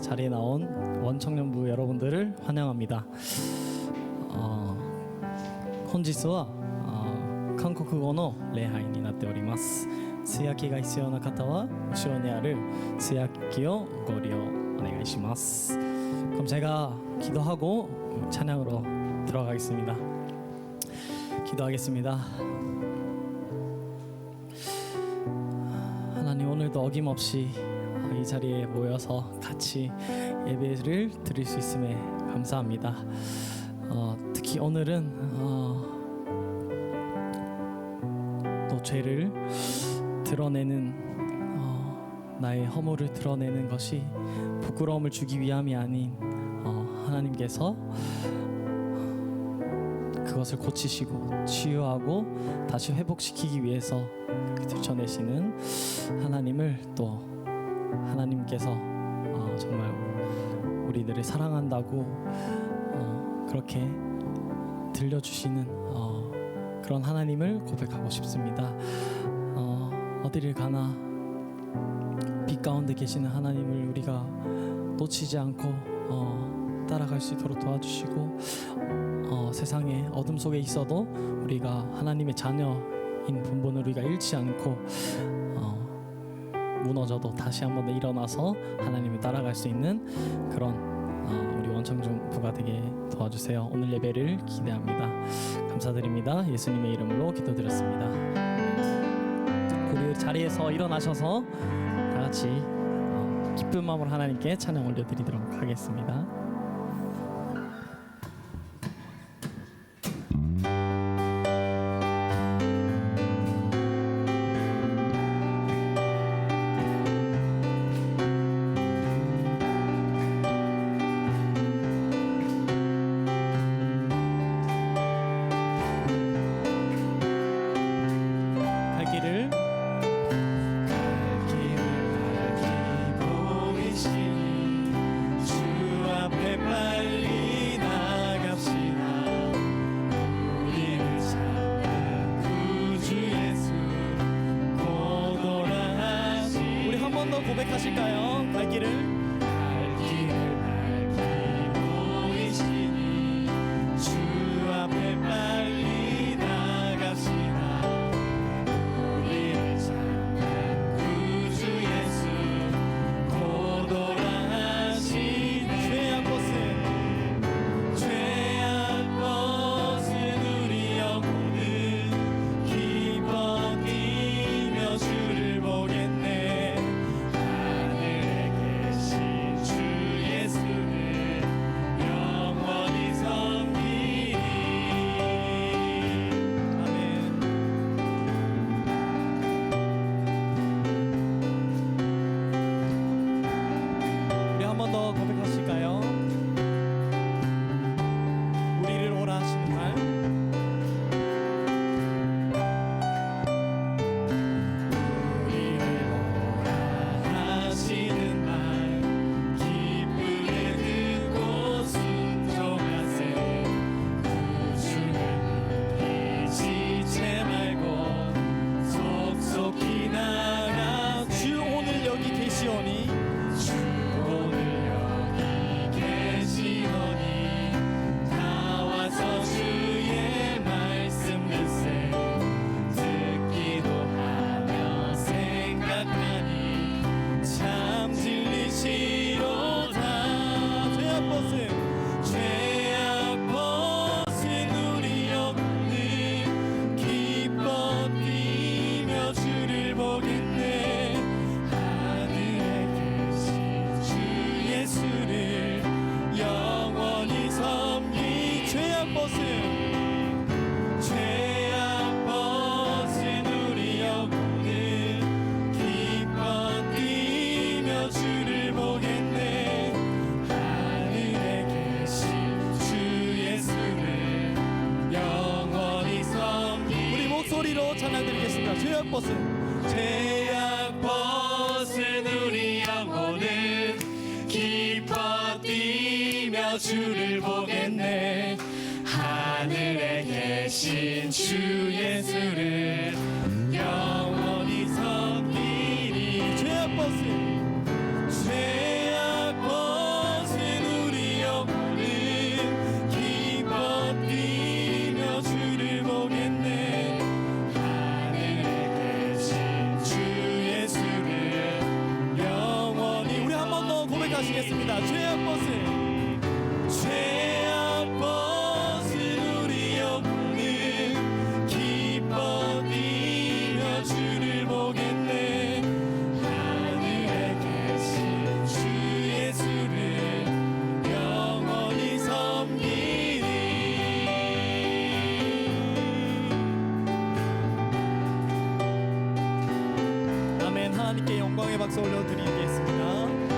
자리에 나온 원청년부 여러분들을 환영합니다. 本日は韓国語の礼拝になっております。通訳が必要な方は後ろにある通訳機をご利用お願いします. 그럼 제가 기도하고 찬양으로 들어가겠습니다. 기도하겠습니다. 하나님, 오늘도 어김없이 이 자리에 모여서 같이 예배를 드릴 수 있음에 감사합니다. 특히 오늘은 또 죄를 드러내는 나의 허물을 드러내는 것이 부끄러움을 주기 위함이 아닌 하나님께서 그것을 고치시고 치유하고 다시 회복시키기 위해서 들춰내시는 하나님을 또 하나님께서 정말 우리들을 사랑한다고 그렇게 들려주시는 그런 하나님을 고백하고 싶습니다. 어디를 가나 빛 가운데 계시는 하나님을 우리가 놓치지 않고 따라갈 수 있도록 도와주시고 세상에 어둠 속에 있어도 우리가 하나님의 자녀인 분본을 우리가 잃지 않고 무너져도 다시 한 번 더 일어나서 하나님을 따라갈 수 있는 그런 우리 원청중부가 되게 도와주세요. 오늘 예배를 기대합니다. 감사드립니다. 예수님의 이름으로 기도드렸습니다. 우리 자리에서 일어나셔서 다 같이 기쁜 마음으로 하나님께 찬양 올려드리도록 하겠습니다. 고백하실까요? 갈 길을 보이시니 주 앞에 빨리 나갑시다. 우리를 찾는 구주 예수 곧 오라 하시네. 죄악 벗은 우리 영혼은 기뻐 뛰며 주를 보겠네. 더 고백하실까요? 우리를 오라 하시는 날, 우리를 오라 하시는 날, 기쁘게 듣고 순종하세. 구주를 잊지 말고 속속히 나가. 주 오늘 여기 계시오니 주의 말씀 듣세. 듣기도 하며 생각하니 참 진리시로다. 죄악 벗은 우리 영혼은 기뻐 뛰며 주를 보겠네. 하늘에 계신 주 예수를 영원히 섬기. 죄악 벗은 우리 영혼은 기뻐 뛰며 주를 보겠네. 하늘에 계신 주 예수를 영원히 섬기. 우리 목소리로 찬양드리겠습니다. 죄악 벗은 우리 영혼은 기뻐 뛰며 주를 보겠네. 하늘에 계신 주 예수를 영원히 섬기리. 죄악 벗은 박수 올려드리겠습니다. 네.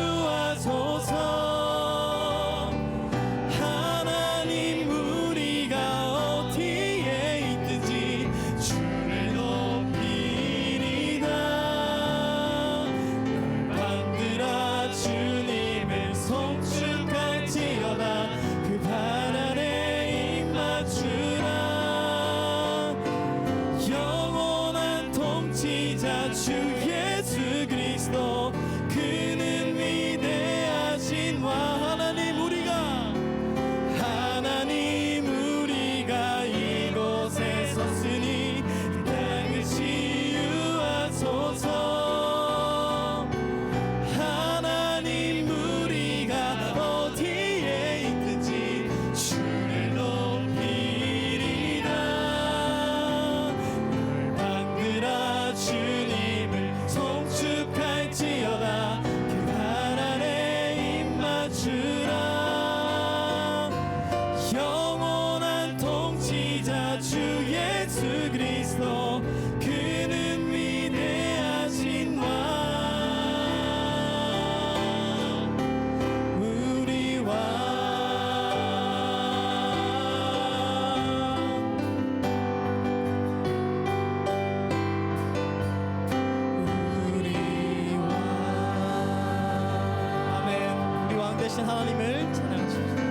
치유하소서. 하나님 우리가 어디에 있든지 주를 높이리다. 열방들아 주님을 송축할지어다. 그 발 아래 입 맞추라. 영원한 통치자 주 예수 그리스도 그는 위대하신 와. 하나님 우리가 이곳에 섰으니 땅을 치유하소서. 하나님 우리가 어디에 있든지 주를 높이리라. 열방들아 주님을 되신 하나님을 찬양하십시다.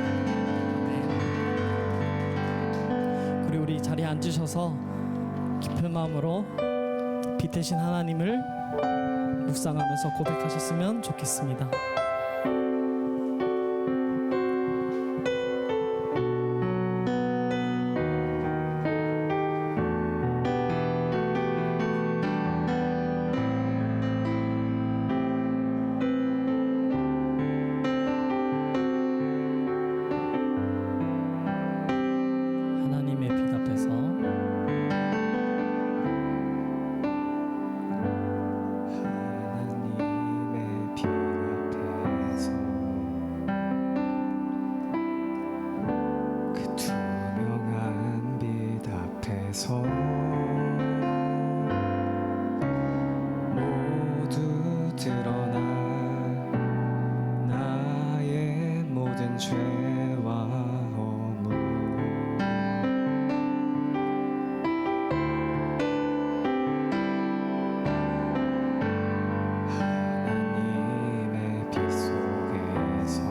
그리고 우리 자리에 앉으셔서 깊은 마음으로 빛 되신 하나님을 묵상하면서 고백하셨으면 좋겠습니다. 하나님의 빛 앞에서 하나님의 빛 앞에서 그 투명한 빛 앞에서 모두 드러나 나의 모든 죄와 허물 하나님의 빛 속에서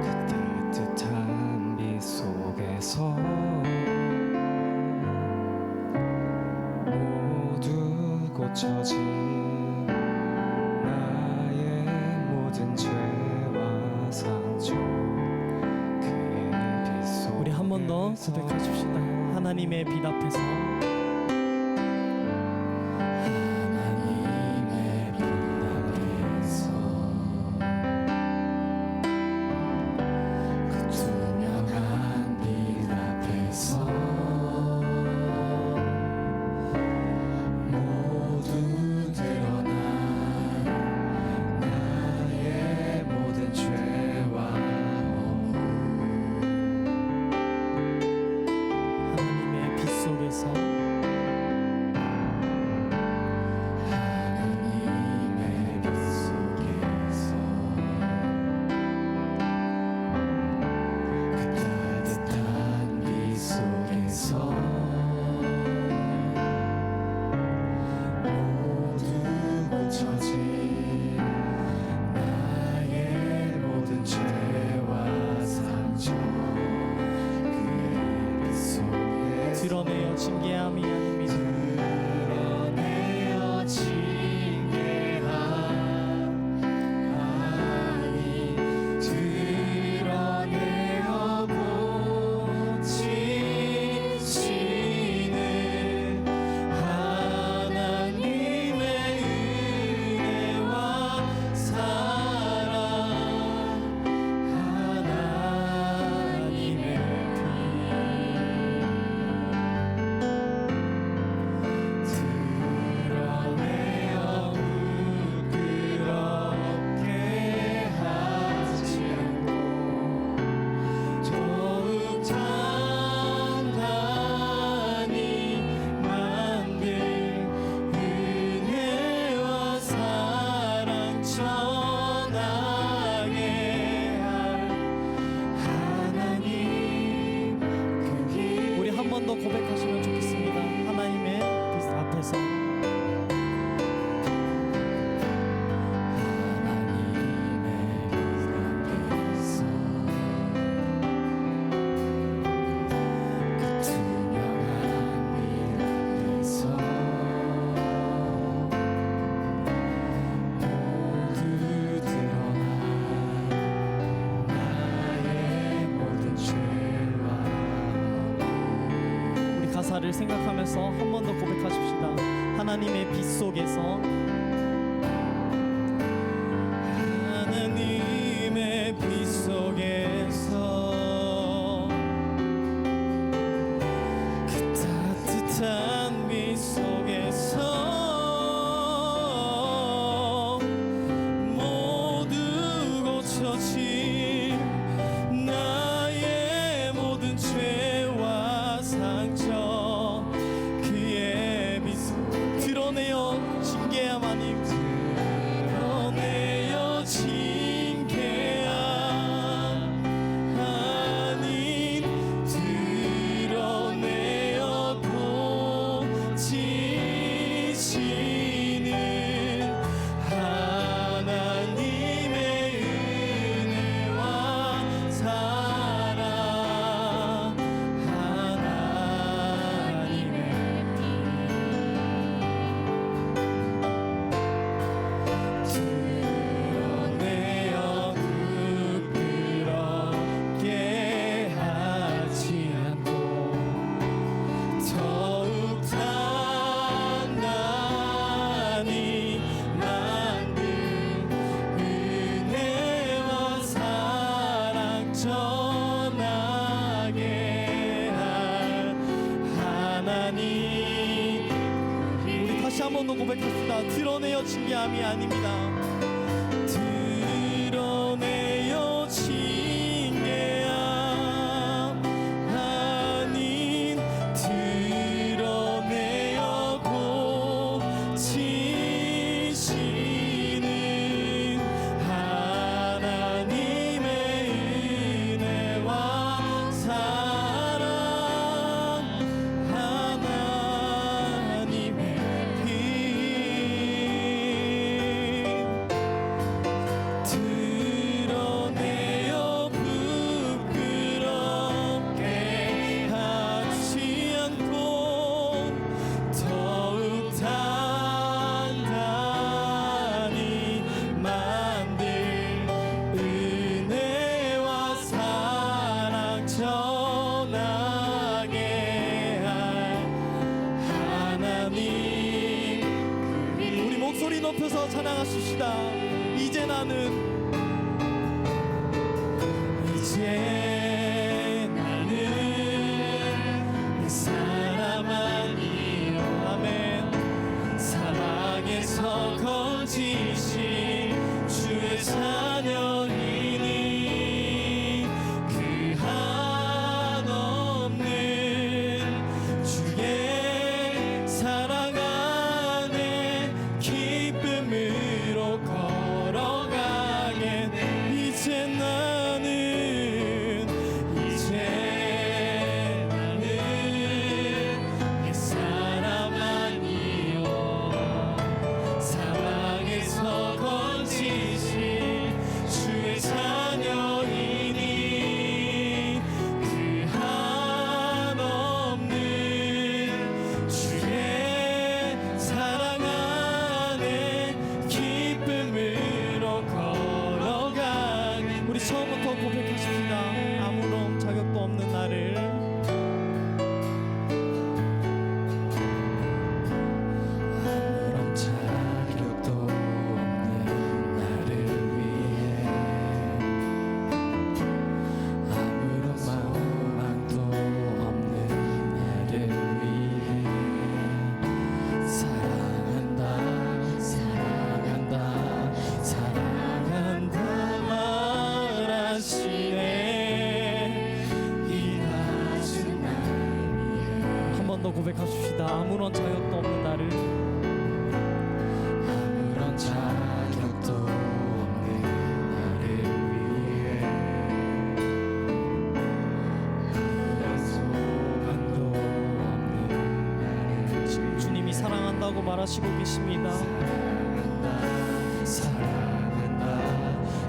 그 따뜻한 빛 속에서 모두 고쳐진 나의 모든 죄와 상처 그의 빛 속에서 우리 한 번 더 고백하십시다. 하나님의 빛 앞에서 하나님의 빛 앞에서 그 투명한 빛 앞에서 모두 드러나 나의 모든 죄와 하나님의 빛 속에서 하나님의 빛 속에서 그 따뜻한 빛 속에서 모두 고쳐진 나의 모든 죄와 상처 그의 빛 속에서 드러내어 징계함이 아닙니다. 드러내어 징계함 아니 드러내어 고치시는 하나님의 은혜와 사랑 하나님의 드러내어 부끄럽게 하지 않고 더욱 단단히 만들 은혜와 사랑 전하게 할 하나님 그 빛 우리 한 번 더 고백하시면 좋겠습니다. 하나님의 빛 앞에서 하나님의 빛 앞에서 그 투명한 빛 앞에서 모두 드러나 나의 모든 죄와 우리 가사를 생각하면서 한 번 더 고백하십시다. 하나님의 빛 속에서 하나님의 빛 속에서 그 따뜻한 빛 속에서 모두 고쳐진 나의 모든 죄와 상처 그의 빛 속에 드러내어 징계함 아님 드러내어 징계함 아닌 드러내어 하나님. 우리 다시 한 번 더 고백합시다. 드러내어 징계함이 아닙니다. 드러내어 징계함 아닌 드러내어 고치시는 하나님의 은혜와 사랑 하나님의 빛 드러내어 부끄럽게 하지 않고 더욱 단단히 만들 은혜와 사랑 전하게 할 하나님. 우리 목소리 높여서 찬양하십시다. 이제 나는 이제 나는 내 사람 아니요 아멘. 사랑에서 건지신 주의 자녀이니 그 한없는 주의 사랑 안에 기쁨으로 걸어가게 이제 나는 내 사람 아니요 사랑에서 건지신 주의 자녀이니 그 한없는 주의 사랑 안에 기쁨으로 걸어가는 우리 처음부터 고백하십시다. 아무런 자격도 없는 나를 아무런 자격도 없는 나를 위해 아무런 소망도 없는 나를 위해 사랑한다 사랑한다 사랑한다 말하시네 이 낮은 날 위해 한 번 더 고백하십시다. 아무런 자격도 없는 나를 아무런 자격도 없는 나를 위해 아무런 소망도 없는 나를 주님이 사랑한다고 말하시고 계십니다. 사랑한다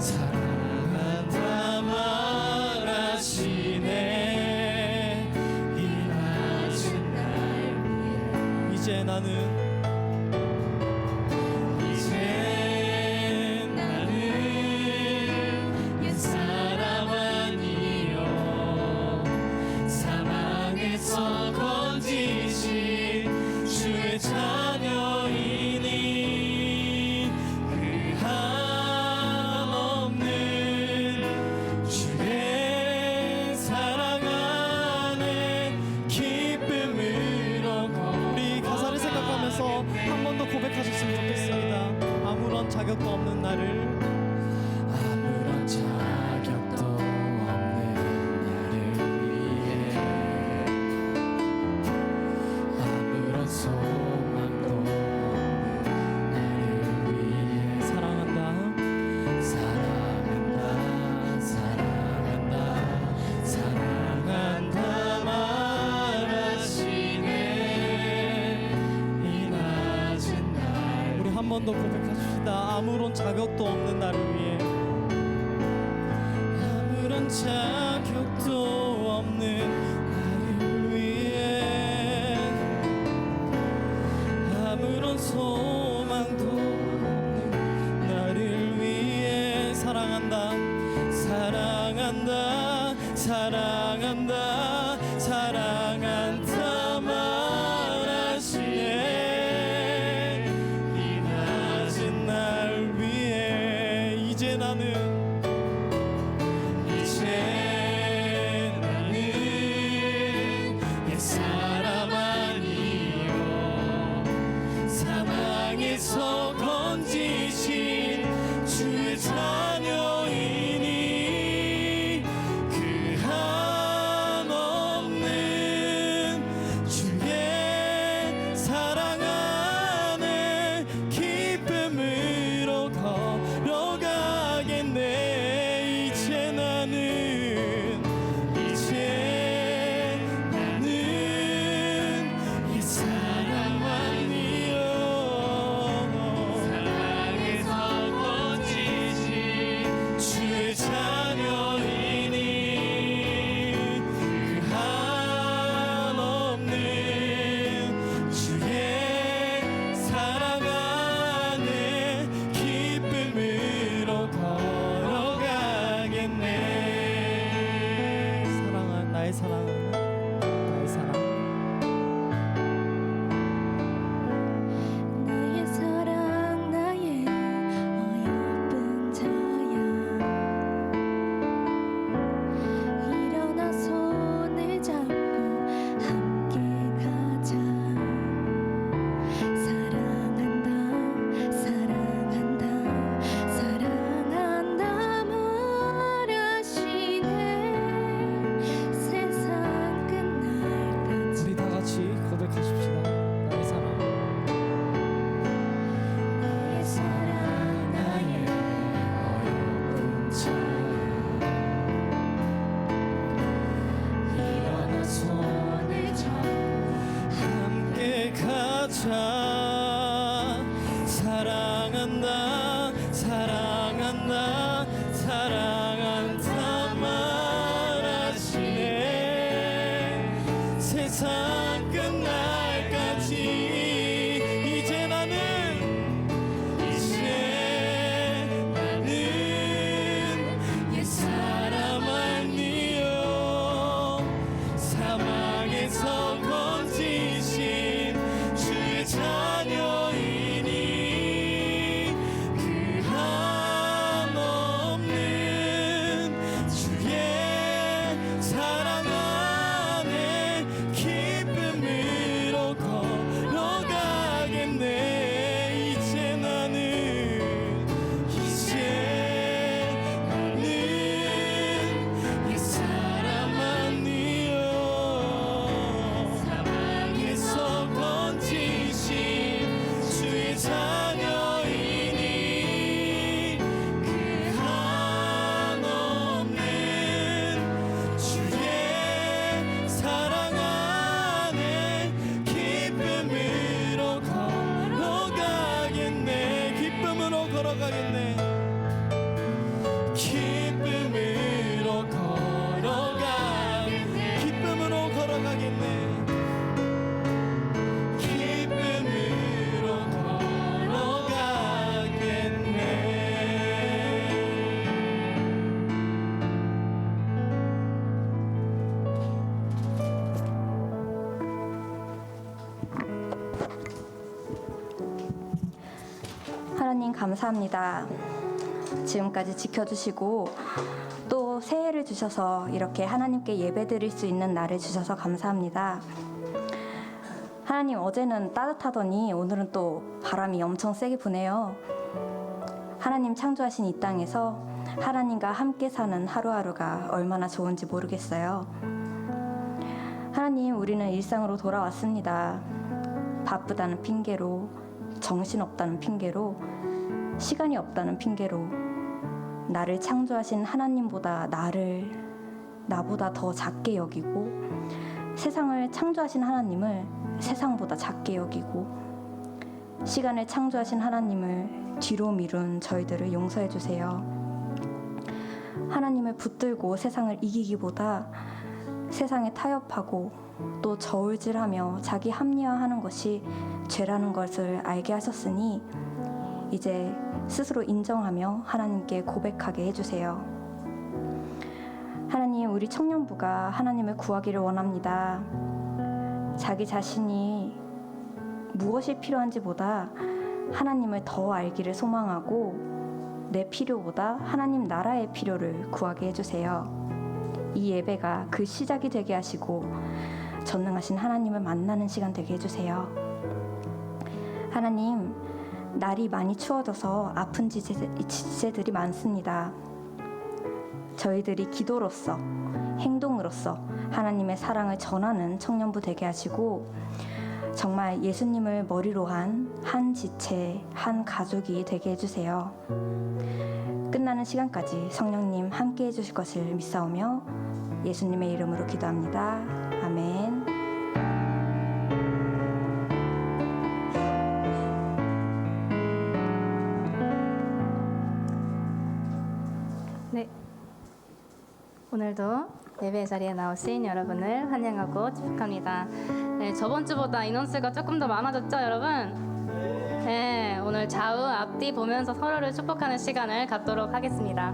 사랑한다 말하시네 이 낮은 날 이제 나는 이제 나는 옛 사람 아니요 사망에서 건지신 주의 자녀이니 그 한없는 주의 사랑 안에 기쁨으로 우리 가사를 생각하면서 한 번 더 고백하셨으면 좋겠습니다. 아무런 자격도 없는 나를 아무런 자격도 없는 나를 위해 아무런 소망도 없는 나를 위해 사랑한다. 사랑한다 사랑한다 사랑한다 말하시네 이 낮은 날 우리 한 번 더 고백하십시다. 아무런 자격도 없는 나를 위해 아무런 자격도 없는 나를 위해 아무런 소망도 없는 나를 위해 사랑한다 사랑한다 사랑한다 사랑한다 말하시네 이 낮은 날 위해 이제 나는 이제 자 사랑한다 사랑한다 사랑한다 말하시네 세상 끝날까지 이제 나는 옛 사람 아니요 사망에서 건지신 주의 자녀이니 그 한없는 주의 사랑 안에 기쁨으로 걸어가겠네 이제 나는 옛 사람 아니요 사망에서 건지신 주의 자녀이니 그 한없는 주의 사랑 안에 기쁨으로 걸어가겠네 기쁨으로 걸어가겠네 기쁨으로 걸어가겠네 기쁨으로 걸어가겠네 기쁨으로 걸어가겠네 하나님 감사합니다. 지금까지 지켜주시고 또 새해를 주셔서 이렇게 하나님께 예배드릴 수 있는 날을 주셔서 감사합니다. 하나님 어제는 따뜻하더니 오늘은 또 바람이 엄청 세게 부네요. 하나님 창조하신 이 땅에서 하나님과 함께 사는 하루하루가 얼마나 좋은지 모르겠어요. 하나님 우리는 일상으로 돌아왔습니다. 바쁘다는 핑계로 정신없다는 핑계로 시간이 없다는 핑계로 나를 창조하신 하나님보다 나보다 더 작게 여기고 세상을 창조하신 하나님을 세상보다 작게 여기고 시간을 창조하신 하나님을 뒤로 미룬 저희들을 용서해 주세요. 하나님을 붙들고 세상을 이기기보다 세상에 타협하고 또 저울질하며 자기 합리화하는 것이 죄라는 것을 알게 하셨으니 이제 스스로 인정하며 하나님께 고백하게 해주세요. 하나님 우리 청년부가 하나님을 구하기를 원합니다. 자기 자신이 무엇이 필요한지보다 하나님을 더 알기를 소망하고 내 필요보다 하나님 나라의 필요를 구하게 해주세요. 이 예배가 그 시작이 되게 하시고 전능하신 하나님을 만나는 시간 되게 해주세요. 하나님 날이 많이 추워져서 아픈 지체들이 많습니다. 저희들이 기도로서 행동으로서 하나님의 사랑을 전하는 청년부 되게 하시고 정말 예수님을 머리로 한 지체, 한 가족이 되게 해주세요. 끝나는 시간까지 성령님 함께 해주실 것을 믿사오며 예수님의 이름으로 기도합니다. 아멘. 네, 오늘도 예배 자리에 나오신 여러분을 환영하고 축복합니다. 네, 저번 주보다 인원수가 조금 더 많아졌죠, 여러분? 네, 오늘 좌우 앞뒤 보면서 서로를 축복하는 시간을 갖도록 하겠습니다.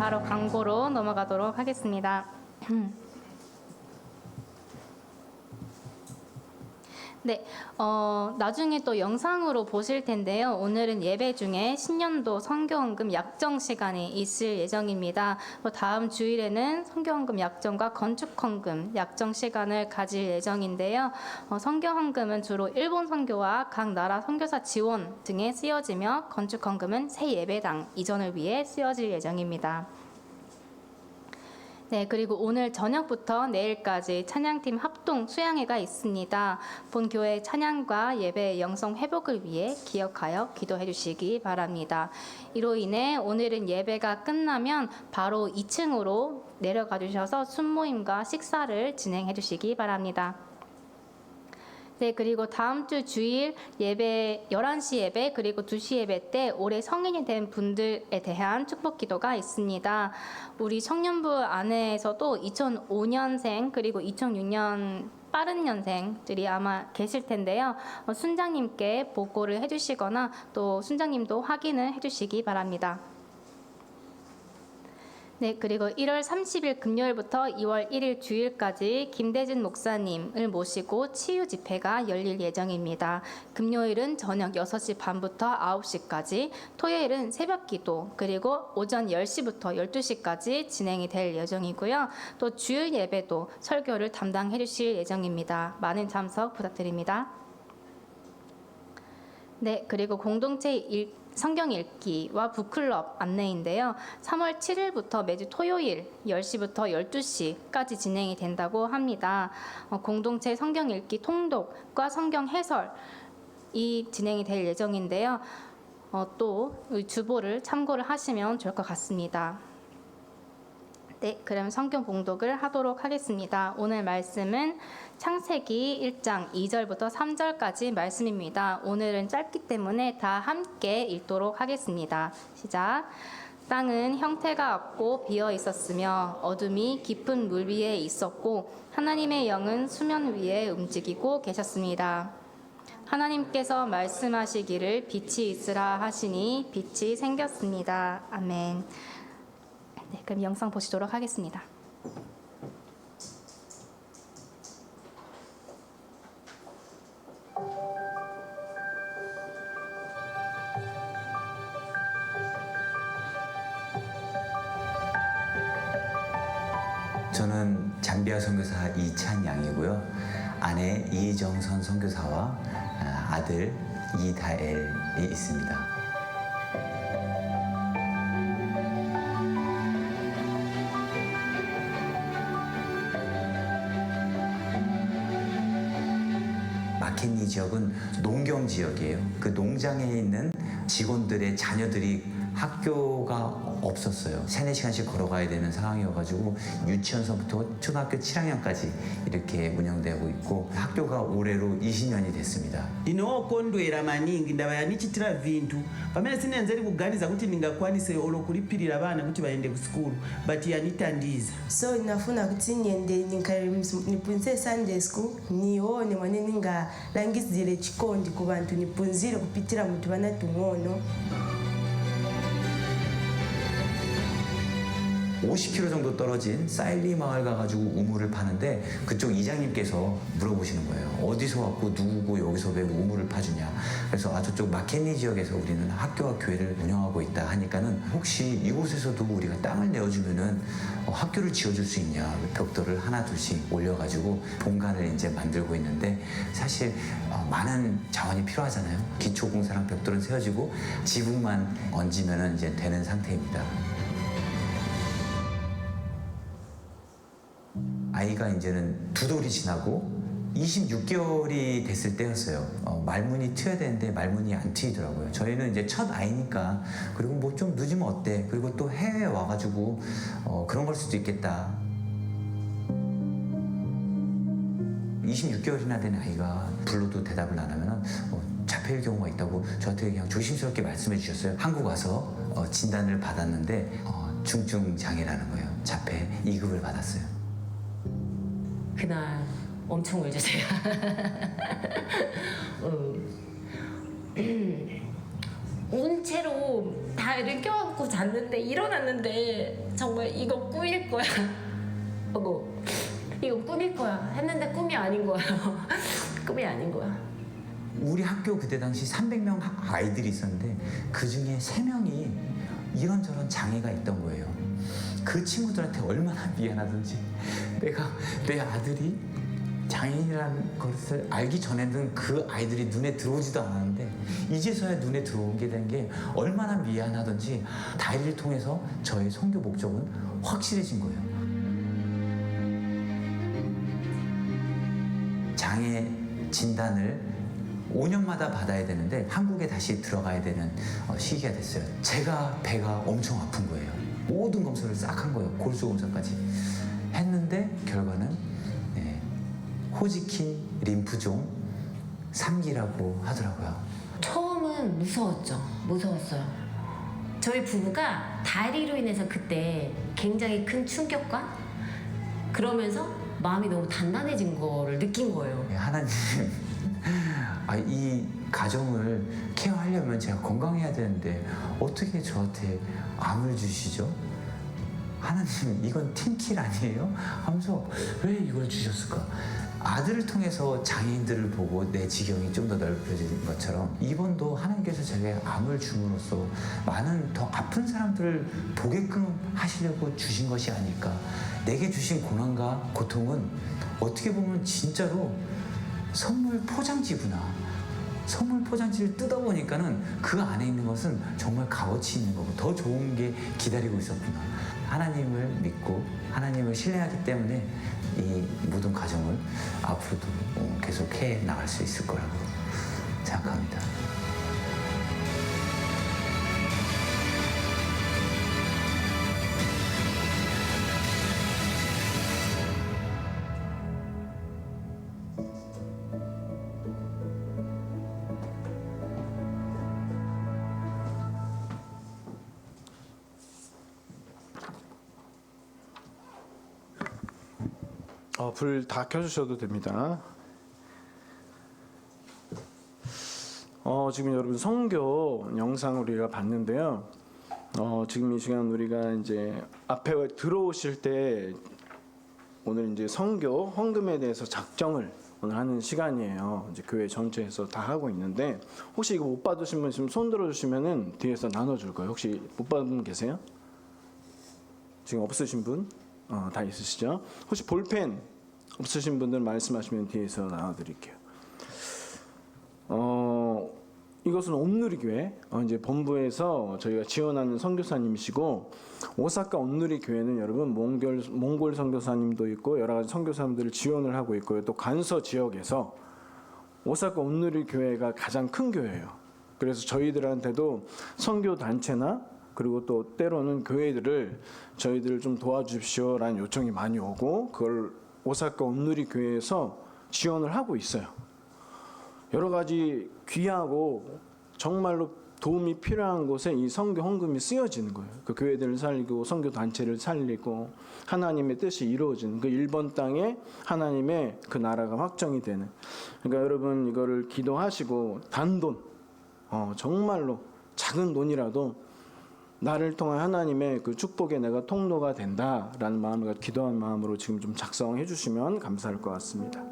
바로 광고로 넘어가도록 하겠습니다. 네, 나중에 또 영상으로 보실 텐데요. 오늘은 예배 중에 신년도 선교헌금 약정 시간이 있을 예정입니다. 다음 주일에는 선교헌금 약정과 건축헌금 약정 시간을 가질 예정인데요. 선교헌금은 주로 일본 선교와 각 나라 선교사 지원 등에 쓰여지며 건축헌금은 새 예배당 이전을 위해 쓰여질 예정입니다. 네, 그리고 오늘 저녁부터 내일까지 찬양팀 합동 수양회가 있습니다. 본 교회 찬양과 예배 영성 회복을 위해 기억하여 기도해 주시기 바랍니다. 이로 인해 오늘은 예배가 끝나면 바로 2층으로 내려가 주셔서 순모임과 식사를 진행해 주시기 바랍니다. 네, 그리고 다음 주 주일 예배 11시 예배 그리고 2시 예배 때 올해 성인이 된 분들에 대한 축복 기도가 있습니다. 우리 청년부 안에서도 2005년생 그리고 2006년 빠른 년생들이 아마 계실 텐데요. 순장님께 보고를 해주시거나 또 순장님도 확인을 해주시기 바랍니다. 네, 그리고 1월 30일 금요일부터 2월 1일 주일까지 김대진 목사님을 모시고 치유 집회가 열릴 예정입니다. 금요일은 저녁 6시 반부터 9시까지, 토요일은 새벽 기도, 그리고 오전 10시부터 12시까지 진행이 될 예정이고요. 또 주일 예배도 설교를 담당해 주실 예정입니다. 많은 참석 부탁드립니다. 네, 그리고 공동체 성경 읽기와 북클럽 안내인데요. 3월 7일부터 매주 토요일 10시부터 12시까지 진행이 된다고 합니다. 공동체 성경 읽기 통독과 성경 해설이 진행이 될 예정인데요. 또 주보를 참고를 하시면 좋을 것 같습니다. 네, 그럼 성경 봉독을 하도록 하겠습니다. 오늘 말씀은 창세기 1장 2절부터 3절까지 말씀입니다. 오늘은 짧기 때문에 다 함께 읽도록 하겠습니다. 시작. 땅은 형태가 없고 비어 있었으며 어둠이 깊은 물 위에 있었고 하나님의 영은 수면 위에 움직이고 계셨습니다. 하나님께서 말씀하시기를 빛이 있으라 하시니 빛이 생겼습니다. 아멘. 네, 그럼 영상 보시도록 하겠습니다. 저는 장비아 선교사 이찬양이고요. 아내 이정선 선교사와 아들 이다엘이 있습니다. 마켄니 지역은 농경 지역이에요. 그 농장에 있는 직원들의 자녀들이 학교가 없었어요. 3-4시간씩 걸어가야 되는 상황이어가지고 유치원서부터 초등학교 7학년까지 이렇게 운영되고 있고 학교가 올해로 20년이 됐습니다. ndinokondwera maningi ndabaya ndichitira vinthu pamene sinenze likuganiza kuti ndingakwanise olo kulipirira vana kuti vaende kusikulu but yanitandiza. So nafuna kuti niende nipunze Sunday school nione mwane ningalangizire chikondi ku bantu nipunzire kupitira mutu vana tung'ono. 50km 정도 떨어진 사일리 마을 가가지고 우물을 파는데 그쪽 이장님께서 물어보시는 거예요. 어디서 왔고 누구고 여기서 왜 우물을 파주냐. 그래서 저쪽 마켄니 지역에서 우리는 학교와 교회를 운영하고 있다 하니까는 혹시 이곳에서도 우리가 땅을 내어주면은 학교를 지어줄 수 있냐. 벽돌을 하나 둘씩 올려가지고 본관을 이제 만들고 있는데 사실 많은 자원이 필요하잖아요. 기초공사랑 벽돌은 세워지고 지붕만 얹으면은 이제 되는 상태입니다. 아이가 이제는 2돌이 지나고 26개월이 됐을 때였어요. 말문이 트여야 되는데 말문이 안 트이더라고요. 저희는 이제 첫 아이니까 그리고 뭐 좀 늦으면 어때? 그리고 또 해외에 와가지고 그런 걸 수도 있겠다. 26개월이나 된 아이가 불러도 대답을 안 하면 자폐일 경우가 있다고 저한테 그냥 조심스럽게 말씀해 주셨어요. 한국 와서 진단을 받았는데 중증 장애라는 거예요. 자폐 2급을 받았어요. 그날 엄청 울죠 제가. 운 채로 다리를 껴안고 잤는데 일어났는데 정말 이거 꿈일 거야. 이거 꿈일 거야 했는데 꿈이 아닌 거예요. 꿈이 아닌 거야. 우리 학교 그때 당시 300명 아이들이 있었는데 그 중에 3명이 이런저런 장애가 있던 거예요. 그 친구들한테 얼마나 미안하던지 내가 내 아들이 장애인이라는 것을 알기 전에는 그 아이들이 눈에 들어오지도 않았는데 이제서야 눈에 들어오게 된 게 얼마나 미안하던지 다이를 통해서 저의 선교 목적은 확실해진 거예요. 장애 진단을 5년마다 받아야 되는데 한국에 다시 들어가야 되는 시기가 됐어요. 제가 배가 엄청 아픈 거예요. 모든 검사를 싹 한 거예요. 골수 검사까지 했는데 결과는 호지킨 림프종 3기라고 하더라고요. 처음은 무서웠어요. 저희 부부가 다리로 인해서 그때 굉장히 큰 충격과 그러면서 마음이 너무 단단해진 거를 느낀 거예요. 하나님, 이 가정을 케어하려면 제가 건강해야 되는데 어떻게 저한테 암을 주시죠? 하나님, 이건 팀킬 아니에요? 하면서 왜 이걸 주셨을까? 아들을 통해서 장애인들을 보고 내 지경이 좀 더 넓혀진 것처럼 이번도 하나님께서 제게 암을 줌으로써 많은 더 아픈 사람들을 보게끔 하시려고 주신 것이 아닐까. 내게 주신 고난과 고통은 어떻게 보면 진짜로 선물 포장지구나. 선물 포장지를 뜯어보니까는 그 안에 있는 것은 정말 값어치 있는 거고 더 좋은 게 기다리고 있었구나. 하나님을 믿고 하나님을 신뢰하기 때문에 이 모든 가정을 앞으로도 계속 해 나갈 수 있을 거라고 생각합니다. 불 다 켜주셔도 됩니다. 지금 여러분 성교 영상 우리가 봤는데요. 지금 이 시간 우리가 이제 앞에 들어오실 때 오늘 이제 성교 헌금에 대해서 작정을 오늘 하는 시간이에요. 이제 교회 전체에서 다 하고 있는데 혹시 이거 못 받으신 분 있으면 손 들어주시면은 뒤에서 나눠줄 거예요. 혹시 못 받은 분 계세요? 지금 없으신 분? 다 있으시죠? 혹시 볼펜 없으신 분들 말씀하시면 뒤에서 나눠드릴게요. 이것은 온누리교회 이제 본부에서 저희가 지원하는 선교사님이시고 오사카 온누리교회는 여러분 몽골 선교사님도 있고 여러 가지 선교사님들을 지원을 하고 있고요. 또 간서 지역에서 오사카 온누리교회가 가장 큰 교회예요. 그래서 저희들한테도 선교 단체나 그리고 또 때로는 교회들을 저희들을 좀 도와주십시오라는 요청이 많이 오고 그걸 오사카 온누리교회에서 지원을 하고 있어요. 여러 가지 귀하고 정말로 도움이 필요한 곳에 이 선교 헌금이 쓰여지는 거예요. 그 교회들을 살리고 선교 단체를 살리고 하나님의 뜻이 이루어지는 그 일본 땅에 하나님의 그 나라가 확정이 되는. 그러니까 여러분 이거를 기도하시고 단돈 정말로 작은 돈이라도 나를 통한 하나님의 그 축복에 내가 통로가 된다라는 마음과 기도한 마음으로 지금 좀 작성해 주시면 감사할 것 같습니다.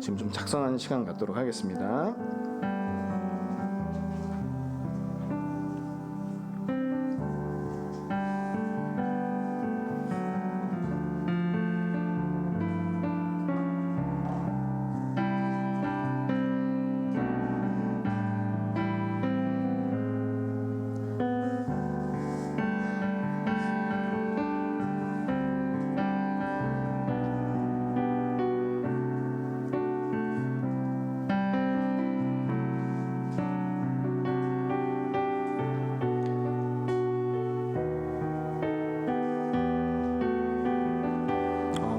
지금 좀 작성하는 시간 갖도록 하겠습니다.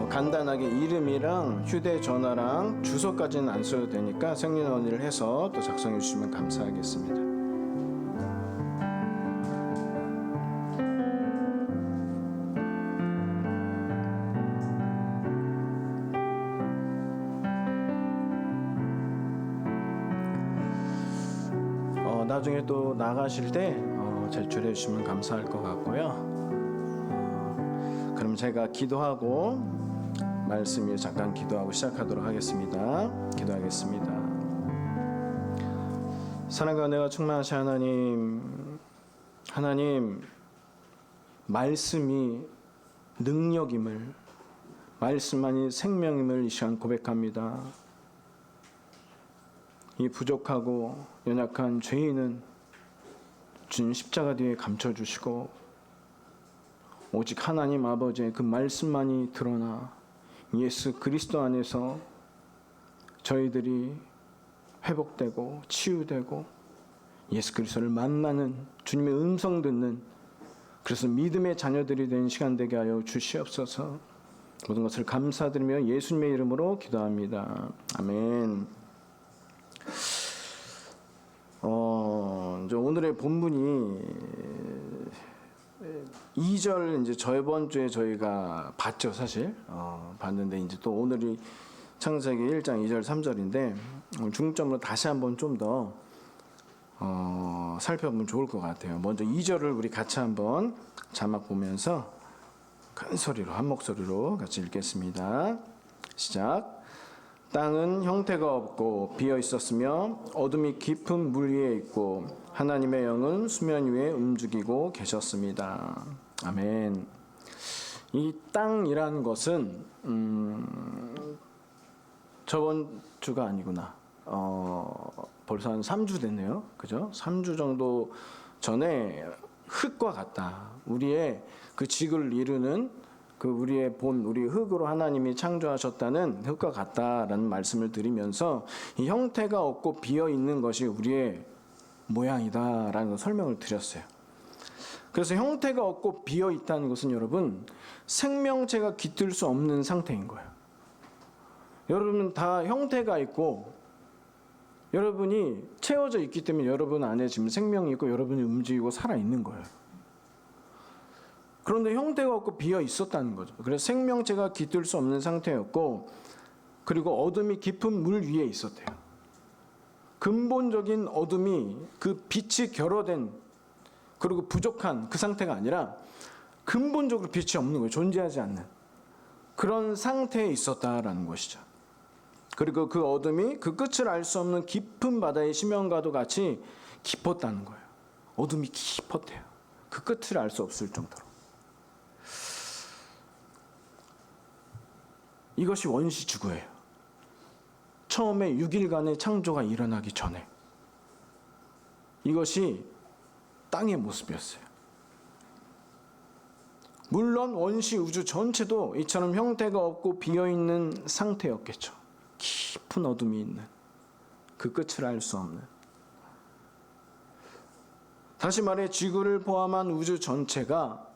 간단하게 이름이랑 휴대전화랑 주소까지는 안 써도 되니까 생년월일을 해서 또 작성해 주시면 감사하겠습니다. 나중에 또 나가실 때 제출해 주시면 감사할 것 같고요. 그럼 제가 기도하고 말씀 위에 잠깐 기도하고 시작하도록 하겠습니다. 기도하겠습니다. 사랑과 은혜가 충만하신 하나님, 말씀이 능력임을, 말씀만이 생명임을 이 시간 고백합니다. 이 부족하고 연약한 죄인은 주님 십자가 뒤에 감춰주시고 오직 하나님 아버지의 그 말씀만이 드러나 예수 그리스도 안에서 저희들이 회복되고 치유되고 예수 그리스도를 만나는 주님의 음성 듣는, 그래서 믿음의 자녀들이 된 시간 되게 하여 주시옵소서. 모든 것을 감사드리며 예수님의 이름으로 기도합니다. 아멘. 이제 오늘의 본문이 2절 이제 저번 주에 저희가 봤죠, 사실. 봤는데 이제 또 오늘이 창세기 1장 2절 3절인데 중점으로 다시 한번 좀 더 살펴보면 좋을 것 같아요. 먼저 2절을 우리 같이 한번 자막 보면서 큰 소리로 한 목소리로 같이 읽겠습니다. 시작. 땅은 형태가 없고 비어 있었으며 어둠이 깊은 물 위에 있고 하나님의 영은 수면 위에 움직이고 계셨습니다. 아멘. 이 땅이라는 것은 저번 주가 아니구나. 벌써 한 3주 됐네요. 그죠? 3주 정도 전에 흙과 같다. 우리의 그 직을 이루는 그 우리의 본, 우리 흙으로 하나님이 창조하셨다는 흙과 같다라는 말씀을 드리면서 이 형태가 없고 비어 있는 것이 우리의 모양이다라는 걸 설명을 드렸어요. 그래서 형태가 없고 비어 있다는 것은 여러분 생명체가 깃들 수 없는 상태인 거예요. 여러분 다 형태가 있고 여러분이 채워져 있기 때문에 여러분 안에 지금 생명이 있고 여러분이 움직이고 살아 있는 거예요. 그런데 형태가 없고 비어 있었다는 거죠. 그래서 생명체가 깃들 수 없는 상태였고, 그리고 어둠이 깊은 물 위에 있었대요. 근본적인 어둠이 그 빛이 결여된 그리고 부족한 그 상태가 아니라 근본적으로 빛이 없는 거예요. 존재하지 않는 그런 상태에 있었다라는 것이죠. 그리고 그 어둠이 그 끝을 알 수 없는 깊은 바다의 심연과도 같이 깊었다는 거예요. 어둠이 깊었대요. 그 끝을 알 수 없을 정도로. 이것이 원시지구예요. 처음에 6일간의 창조가 일어나기 전에 이것이 땅의 모습이었어요. 물론 원시 우주 전체도 이처럼 형태가 없고 비어있는 상태였겠죠. 깊은 어둠이 있는 그 끝을 알 수 없는. 다시 말해 지구를 포함한 우주 전체가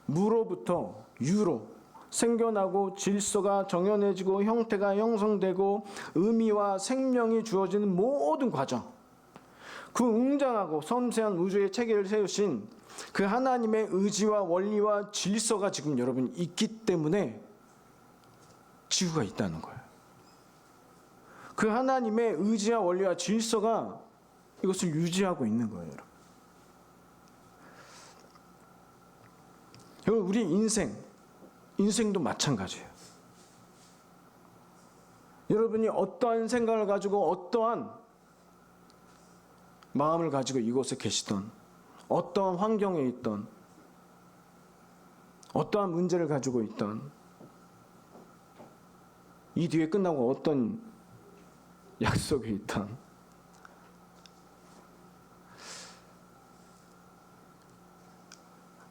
무로부터 유로 생겨나고 질서가 정연해지고 형태가 형성되고 의미와 생명이 주어지는 모든 과정, 그 웅장하고 섬세한 우주의 체계를 세우신 그 하나님의 의지와 원리와 질서가 지금 여러분 있기 때문에 지구가 있다는 거예요. 그 하나님의 의지와 원리와 질서가 이것을 유지하고 있는 거예요, 여러분. 여러분, 우리 인생도 마찬가지예요. 여러분이 어떠한 생각을 가지고 어떠한 마음을 가지고 이곳에 계시던, 어떠한 환경에 있던, 어떠한 문제를 가지고 있던, 이 뒤에 끝나고 어떤 약속에 있던,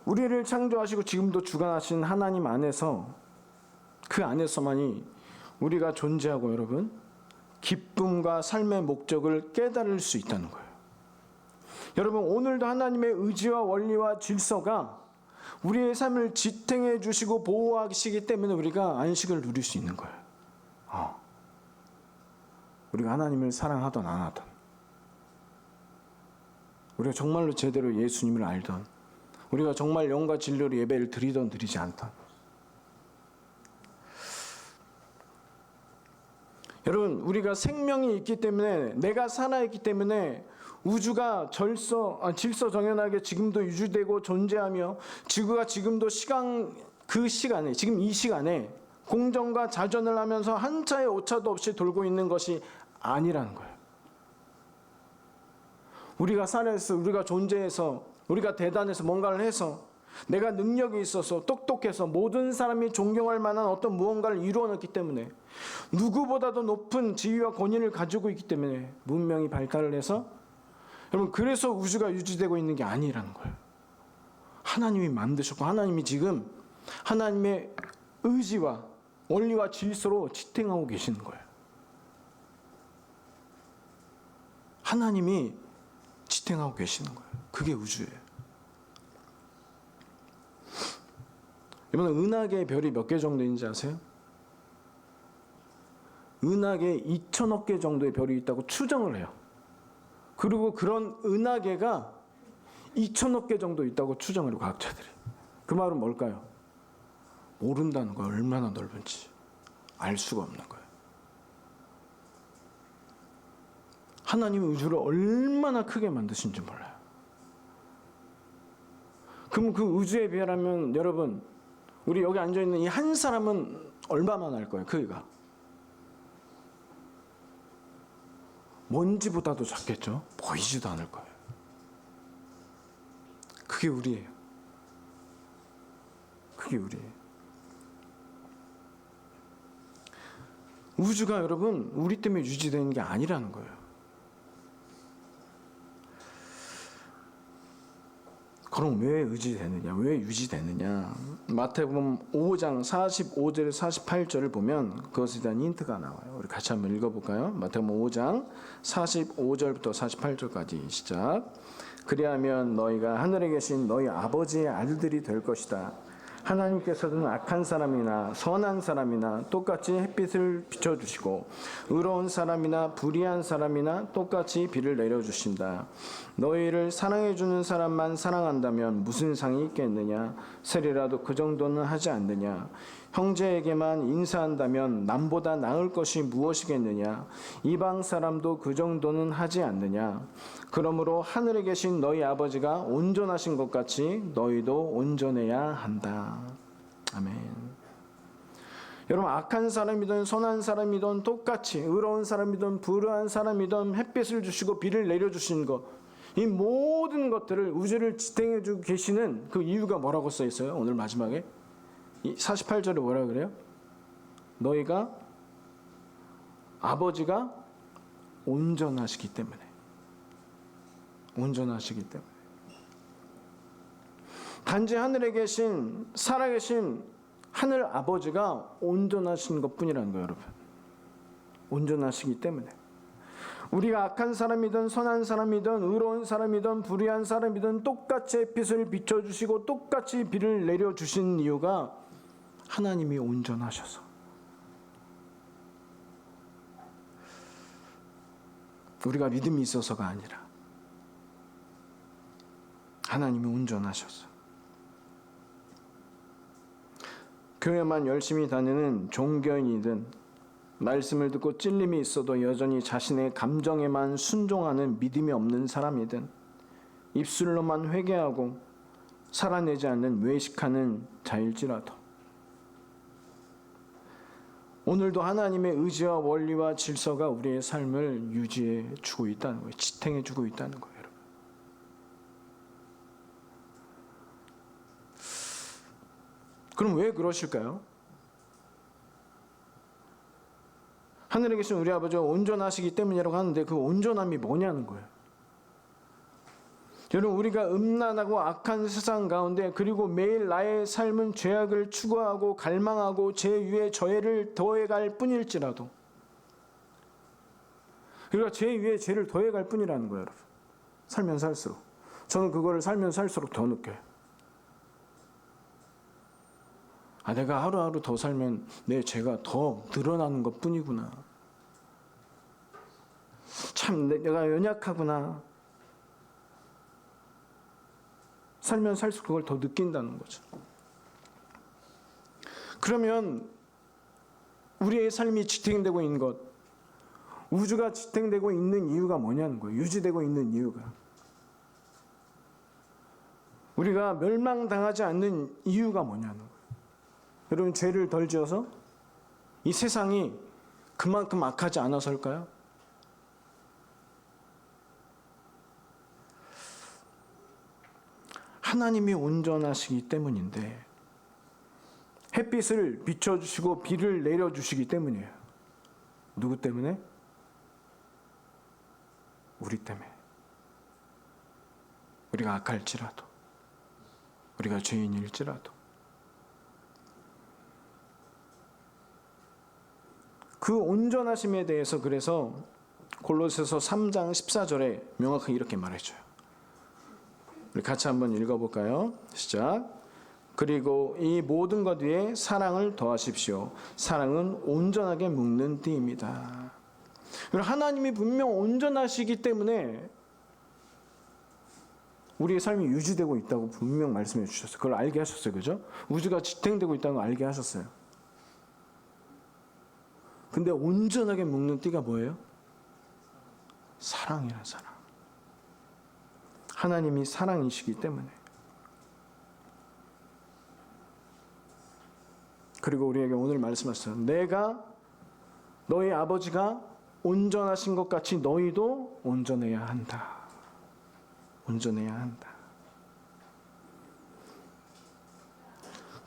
우리를 창조하시고 지금도 주관하신 하나님 안에서, 그 안에서만이 우리가 존재하고 여러분 기쁨과 삶의 목적을 깨달을 수 있다는 거예요. 여러분, 오늘도 하나님의 의지와 원리와 질서가 우리의 삶을 지탱해 주시고 보호하시기 때문에 우리가 안식을 누릴 수 있는 거예요. 우리가 하나님을 사랑하던 안 하던, 우리가 정말로 제대로 예수님을 알던, 우리가 정말 영과 진리로 예배를 드리던 드리지 않던, 여러분, 우리가 생명이 있기 때문에, 내가 살아있기 때문에 우주가 질서 정연하게 지금도 유지되고 존재하며 지구가 지금도 시간 그 시간에, 지금 이 시간에 공정과 자전을 하면서 한 차의 오차도 없이 돌고 있는 것이 아니라는 거예요. 우리가 살아서, 우리가 존재해서, 우리가 대단해서 뭔가를 해서, 내가 능력이 있어서 똑똑해서 모든 사람이 존경할 만한 어떤 무언가를 이루어냈기 때문에, 누구보다도 높은 지위와 권위를 가지고 있기 때문에 문명이 발달을 해서, 여러분, 그래서 우주가 유지되고 있는 게 아니라는 거예요. 하나님이 만드셨고, 하나님이 지금 하나님의 의지와 원리와 질서로 지탱하고 계시는 거예요. 하나님이 지탱하고 계시는 거예요. 그게 우주예요. 여러분, 은하계의 별이 몇 개 정도 있는지 아세요? 은하계에 2천억 개 정도의 별이 있다고 추정을 해요. 그리고 그런 은하계가 2천억 개 정도 있다고 추정을 해요, 과학자들이. 그 말은 뭘까요? 모른다는 거예요. 얼마나 넓은지 알 수가 없는 거예요. 하나님이 우주를 얼마나 크게 만드신지 몰라요. 그럼 그 우주에 비하면 여러분, 우리 여기 앉아있는 이 한 사람은 얼마만 할 거예요, 크기가? 먼지보다도 작겠죠? 보이지도 않을 거예요. 그게 우리예요. 그게 우리예요. 우주가 여러분, 우리 때문에 유지되는 게 아니라는 거예요. 그럼 왜 유지되느냐? 왜 유지되느냐? 마태복음 5장 45절 48절을 보면 그것에 대한 힌트가 나와요. 우리 같이 한번 읽어볼까요? 마태복음 5장 45절부터 48절까지 시작. 그리하면 너희가 하늘에 계신 너희 아버지의 아들들이 될 것이다. 하나님께서는 악한 사람이나 선한 사람이나 똑같이 햇빛을 비춰주시고 의로운 사람이나 불의한 사람이나 똑같이 비를 내려주신다. 너희를 사랑해주는 사람만 사랑한다면 무슨 상이 있겠느냐? 세리라도 그 정도는 하지 않느냐? 형제에게만 인사한다면 남보다 나을 것이 무엇이겠느냐? 이방 사람도 그 정도는 하지 않느냐? 그러므로 하늘에 계신 너희 아버지가 온전하신 것 같이 너희도 온전해야 한다. 아멘. 여러분, 악한 사람이든 선한 사람이든 똑같이 의로운 사람이든 불의한 사람이든 햇빛을 주시고 비를 내려주신 것, 이 모든 것들을 우주를 지탱해주고 계시는 그 이유가 뭐라고 써 있어요? 오늘 마지막에 48절에 뭐라 그래요? 너희가 아버지가 온전하시기 때문에, 온전하시기 때문에. 단지 하늘에 계신 살아계신 하늘 아버지가 온전하신 것뿐이라는 거예요, 여러분. 온전하시기 때문에. 우리가 악한 사람이든 선한 사람이든 의로운 사람이든 불의한 사람이든 똑같이 햇빛을 비춰주시고 똑같이 비를 내려주신 이유가 하나님이 온전하셔서. 우리가 믿음이 있어서가 아니라 하나님이 온전하셔서. 교회만 열심히 다니는 종교인이든 말씀을 듣고 찔림이 있어도 여전히 자신의 감정에만 순종하는 믿음이 없는 사람이든 입술로만 회개하고 살아내지 않는 외식하는 자일지라도 오늘도 하나님의 의지와 원리와 질서가 우리의 삶을 유지해 주고 있다는 거예요. 지탱해 주고 있다는 거예요, 여러분. 그럼 왜 그러실까요? 하늘에 계신 우리 아버지가 온전하시기 때문이라고 하는데 그 온전함이 뭐냐는 거예요. 여러분, 우리가 음란하고 악한 세상 가운데 그리고 매일 나의 삶은 죄악을 추구하고 갈망하고 제 위에 죄를 더해갈 뿐일지라도 우리가 제 위에 죄를 더해갈 뿐이라는 거예요, 여러분. 살면 살수록. 저는 그거를 살면 살수록 더 느껴요. 내가 하루하루 더 살면 내 죄가 더 늘어나는 것 뿐이구나. 참 내가 연약하구나. 살면 살수록 그걸 더 느낀다는 거죠. 그러면 우리의 삶이 지탱되고 있는 것, 우주가 지탱되고 있는 이유가 뭐냐는 거예요. 유지되고 있는 이유가. 우리가 멸망당하지 않는 이유가 뭐냐는 거예요. 여러분 죄를 덜 지어서? 이 세상이 그만큼 악하지 않아서일까요? 하나님이 온전하시기 때문인데 햇빛을 비춰주시고 비를 내려주시기 때문이에요. 누구 때문에? 우리 때문에. 우리가 악할지라도, 우리가 죄인일지라도. 그 온전하심에 대해서 그래서 골로새서 3장 14절에 명확하게 이렇게 말해줘요. 우리 같이 한번 읽어볼까요? 시작. 그리고 이 모든 것 위에 사랑을 더하십시오. 사랑은 온전하게 묶는 띠입니다. 하나님이 분명 온전하시기 때문에 우리의 삶이 유지되고 있다고 분명 말씀해 주셨어요. 그걸 알게 하셨어요. 그죠? 우주가 지탱되고 있다는 걸 알게 하셨어요. 근데 온전하게 묶는 띠가 뭐예요? 사랑이란 사랑. 하나님이 사랑이시기 때문에. 그리고 우리에게 오늘 말씀하셨어요. 내가 너희 아버지가 온전하신 것 같이 너희도 온전해야 한다. 온전해야 한다.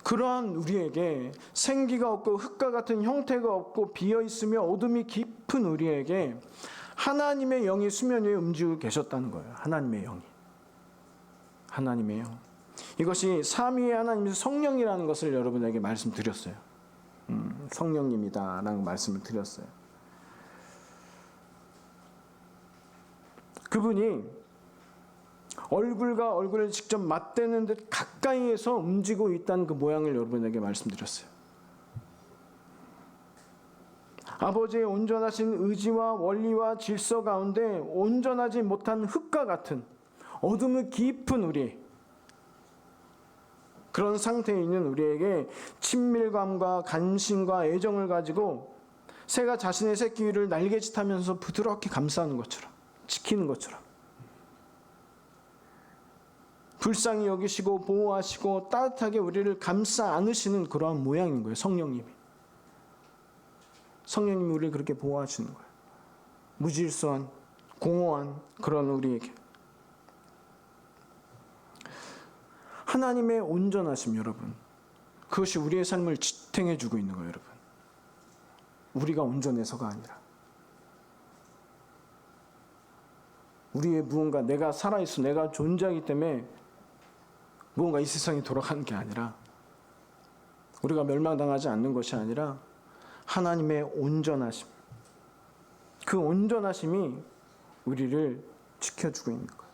그러한 우리에게 생기가 없고 흙과 같은 형태가 없고 비어있으며 어둠이 깊은 우리에게 하나님의 영이 수면 위에 움직이고 계셨다는 거예요. 하나님의 영이. 하나님의 영. 이것이 삼위의 하나님의 성령이라는 것을 여러분에게 말씀드렸어요. 성령님이다라는 말씀을 드렸어요. 그분이 얼굴과 얼굴을 직접 맞대는 듯 가까이에서 움직이고 있다는 그 모양을 여러분에게 말씀드렸어요. 아버지의 온전하신 의지와 원리와 질서 가운데 온전하지 못한 흙과 같은 어둠이 깊은 우리, 그런 상태에 있는 우리에게 친밀감과 관심과 애정을 가지고 새가 자신의 새끼 위를 날개짓하면서 부드럽게 감싸는 것처럼, 지키는 것처럼, 불쌍히 여기시고 보호하시고 따뜻하게 우리를 감싸 안으시는 그러한 모양인 거예요. 성령님이 우리를 그렇게 보호하시는 거예요. 무질서한, 공허한 그런 우리에게 하나님의 온전하심, 여러분, 그것이 우리의 삶을 지탱해 주고 있는 거예요. 여러분, 우리가 온전해서가 아니라 우리의 무언가, 내가 살아있어, 내가 존재하기 때문에 무언가 이 세상이 돌아가는 게 아니라, 우리가 멸망당하지 않는 것이 아니라 하나님의 온전하심, 그 온전하심이 우리를 지켜주고 있는 거예요.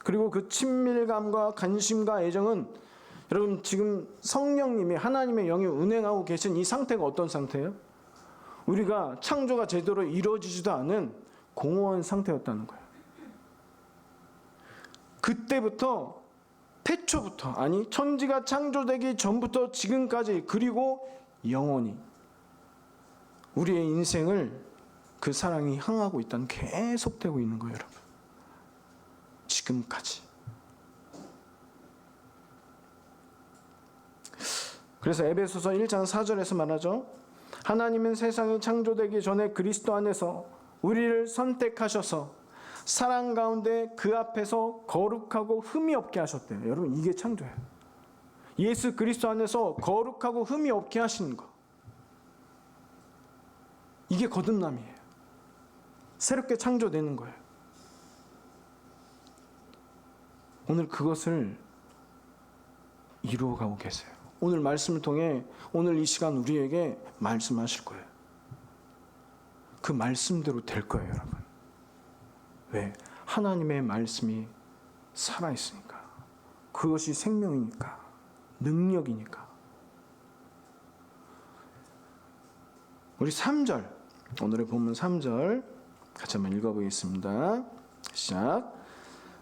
그리고 그 친밀감과 관심과 애정은 여러분 지금 성령님이, 하나님의 영이 운행하고 계신 이 상태가 어떤 상태예요? 우리가 창조가 제대로 이루어지지도 않은 공허한 상태였다는 거예요. 그때부터, 태초부터, 아니 천지가 창조되기 전부터 지금까지, 그리고 영원히 우리의 인생을 그 사랑이 향하고 있다는, 계속되고 있는 거예요. 여러분, 지금까지. 그래서 에베소서 1장 4절에서 말하죠. 하나님은 세상이 창조되기 전에 그리스도 안에서 우리를 선택하셔서 사랑 가운데 그 앞에서 거룩하고 흠이 없게 하셨대요. 여러분, 이게 창조예요. 예수 그리스도 안에서 거룩하고 흠이 없게 하시는 거, 이게 거듭남이에요. 새롭게 창조되는 거예요. 오늘 그것을 이루어가고 계세요. 오늘 말씀을 통해 오늘 이 시간 우리에게 말씀하실 거예요. 그 말씀대로 될 거예요, 여러분. 왜? 하나님의 말씀이 살아있으니까. 그것이 생명이니까, 능력이니까. 우리 3절, 오늘의 본문 3절 같이 한번 읽어보겠습니다. 시작.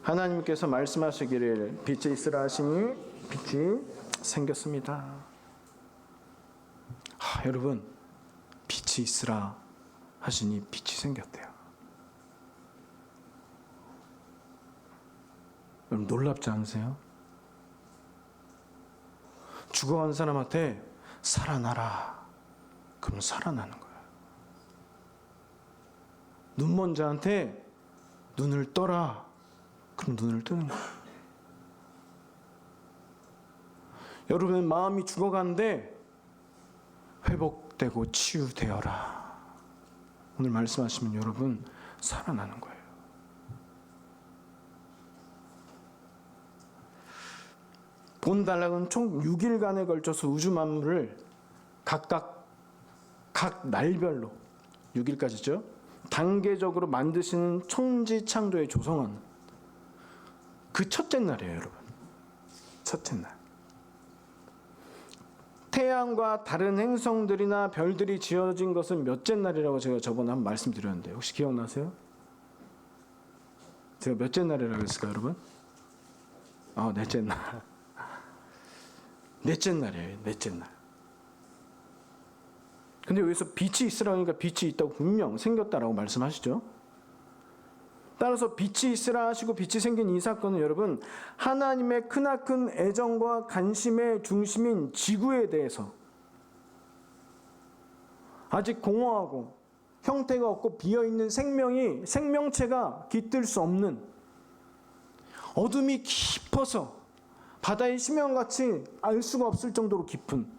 하나님께서 말씀하시기를 빛이 있으라 하시니 빛이 생겼습니다. 여러분, 빛이 있으라 하시니 빛이 생겼대요. 여러분, 놀랍지 않으세요? 죽어간 사람한테 살아나라. 그럼 살아나는 거예요. 눈먼 자한테 눈을 떠라. 그럼 눈을 뜨는 거예요. 여러분의 마음이 죽어가는데 회복되고 치유되어라. 오늘 말씀하시면 여러분 살아나는 거예요. 본달락은 총 6일간에 걸쳐서 우주 만물을 각각 각 날별로 6일까지죠. 단계적으로 만드시는 천지창조의 조성은 그 첫째 날이에요, 여러분. 첫째 날. 태양과 다른 행성들이나 별들이 지어진 것은 몇째 날이라고 제가 저번에 한번 말씀드렸는데 혹시 기억나세요? 제가 몇째 날이라고 했을까요, 여러분? 넷째 날. 넷째 날이에요, 넷째 날. 근데 여기서 빛이 있으라 하니까 빛이 있다고 분명 생겼다라고 말씀하시죠. 따라서 빛이 있으라 하시고 빛이 생긴 이 사건은 여러분 하나님의 크나큰 애정과 관심의 중심인 지구에 대해서 아직 공허하고 형태가 없고 비어있는 생명체가 깃들 수 없는 어둠이 깊어서 바다의 심연같이 알 수가 없을 정도로 깊은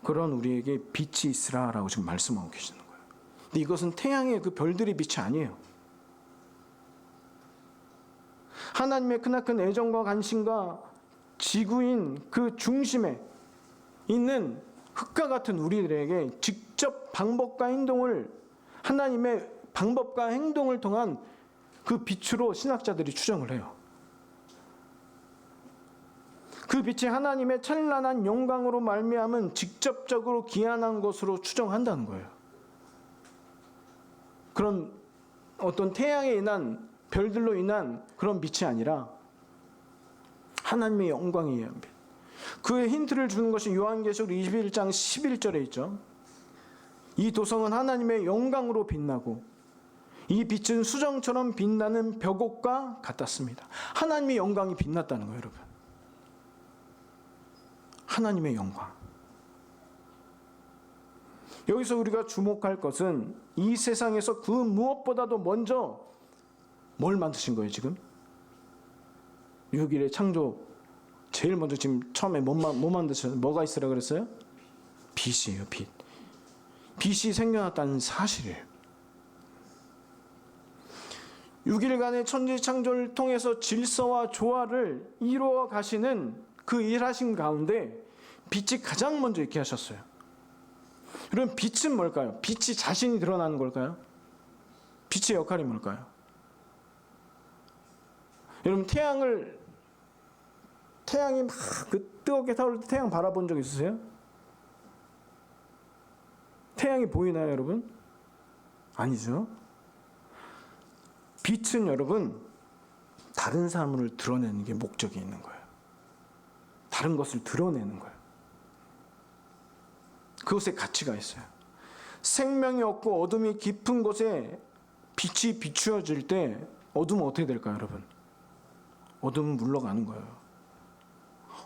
그런 우리에게 빛이 있으라라고 지금 말씀하고 계시는 거예요. 근데 이것은 태양의 그 별들의 빛이 아니에요. 하나님의 크나큰 애정과 관심과 지구인 그 중심에 있는 흙과 같은 우리들에게 직접 방법과 행동을 하나님의 방법과 행동을 통한 그 빛으로 신학자들이 추정을 해요. 그 빛이 하나님의 찬란한 영광으로 말미암은 직접적으로 기한한 것으로 추정한다는 거예요. 그런 어떤 태양에 인한 별들로 인한 그런 빛이 아니라 하나님의 영광에 의한 빛. 그의 힌트를 주는 것이 요한계시록 21장 11절에 있죠. 이 도성은 하나님의 영광으로 빛나고 이 빛은 수정처럼 빛나는 벽옥과 같았습니다. 하나님의 영광이 빛났다는 거예요, 여러분. 하나님의 영광. 여기서 우리가 주목할 것은 이 세상에서 그 무엇보다도 먼저 뭘 만드신 거예요, 지금? 6일의 창조 제일 먼저 지금 처음에 뭐 만드셨어요? 뭐가 있으라 그랬어요? 빛이에요, 빛. 빛이 생겨났다는 사실이에요. 6일간의 천지 창조를 통해서 질서와 조화를 이루어 가시는 그 일하신 가운데 빛이 가장 먼저 있게 하셨어요. 그럼 빛은 뭘까요? 빛이 자신이 드러나는 걸까요? 빛의 역할이 뭘까요? 여러분 태양이 막 그 뜨겁게 타오를 때 태양 바라본 적 있으세요? 태양이 보이나요, 여러분? 아니죠. 빛은 여러분 다른 사물을 드러내는 게 목적이 있는 거예요. 다른 것을 드러내는 거예요. 그것에 가치가 있어요. 생명이 없고 어둠이 깊은 곳에 빛이 비추어질 때 어둠은 어떻게 될까요, 여러분? 어둠은 물러가는 거예요.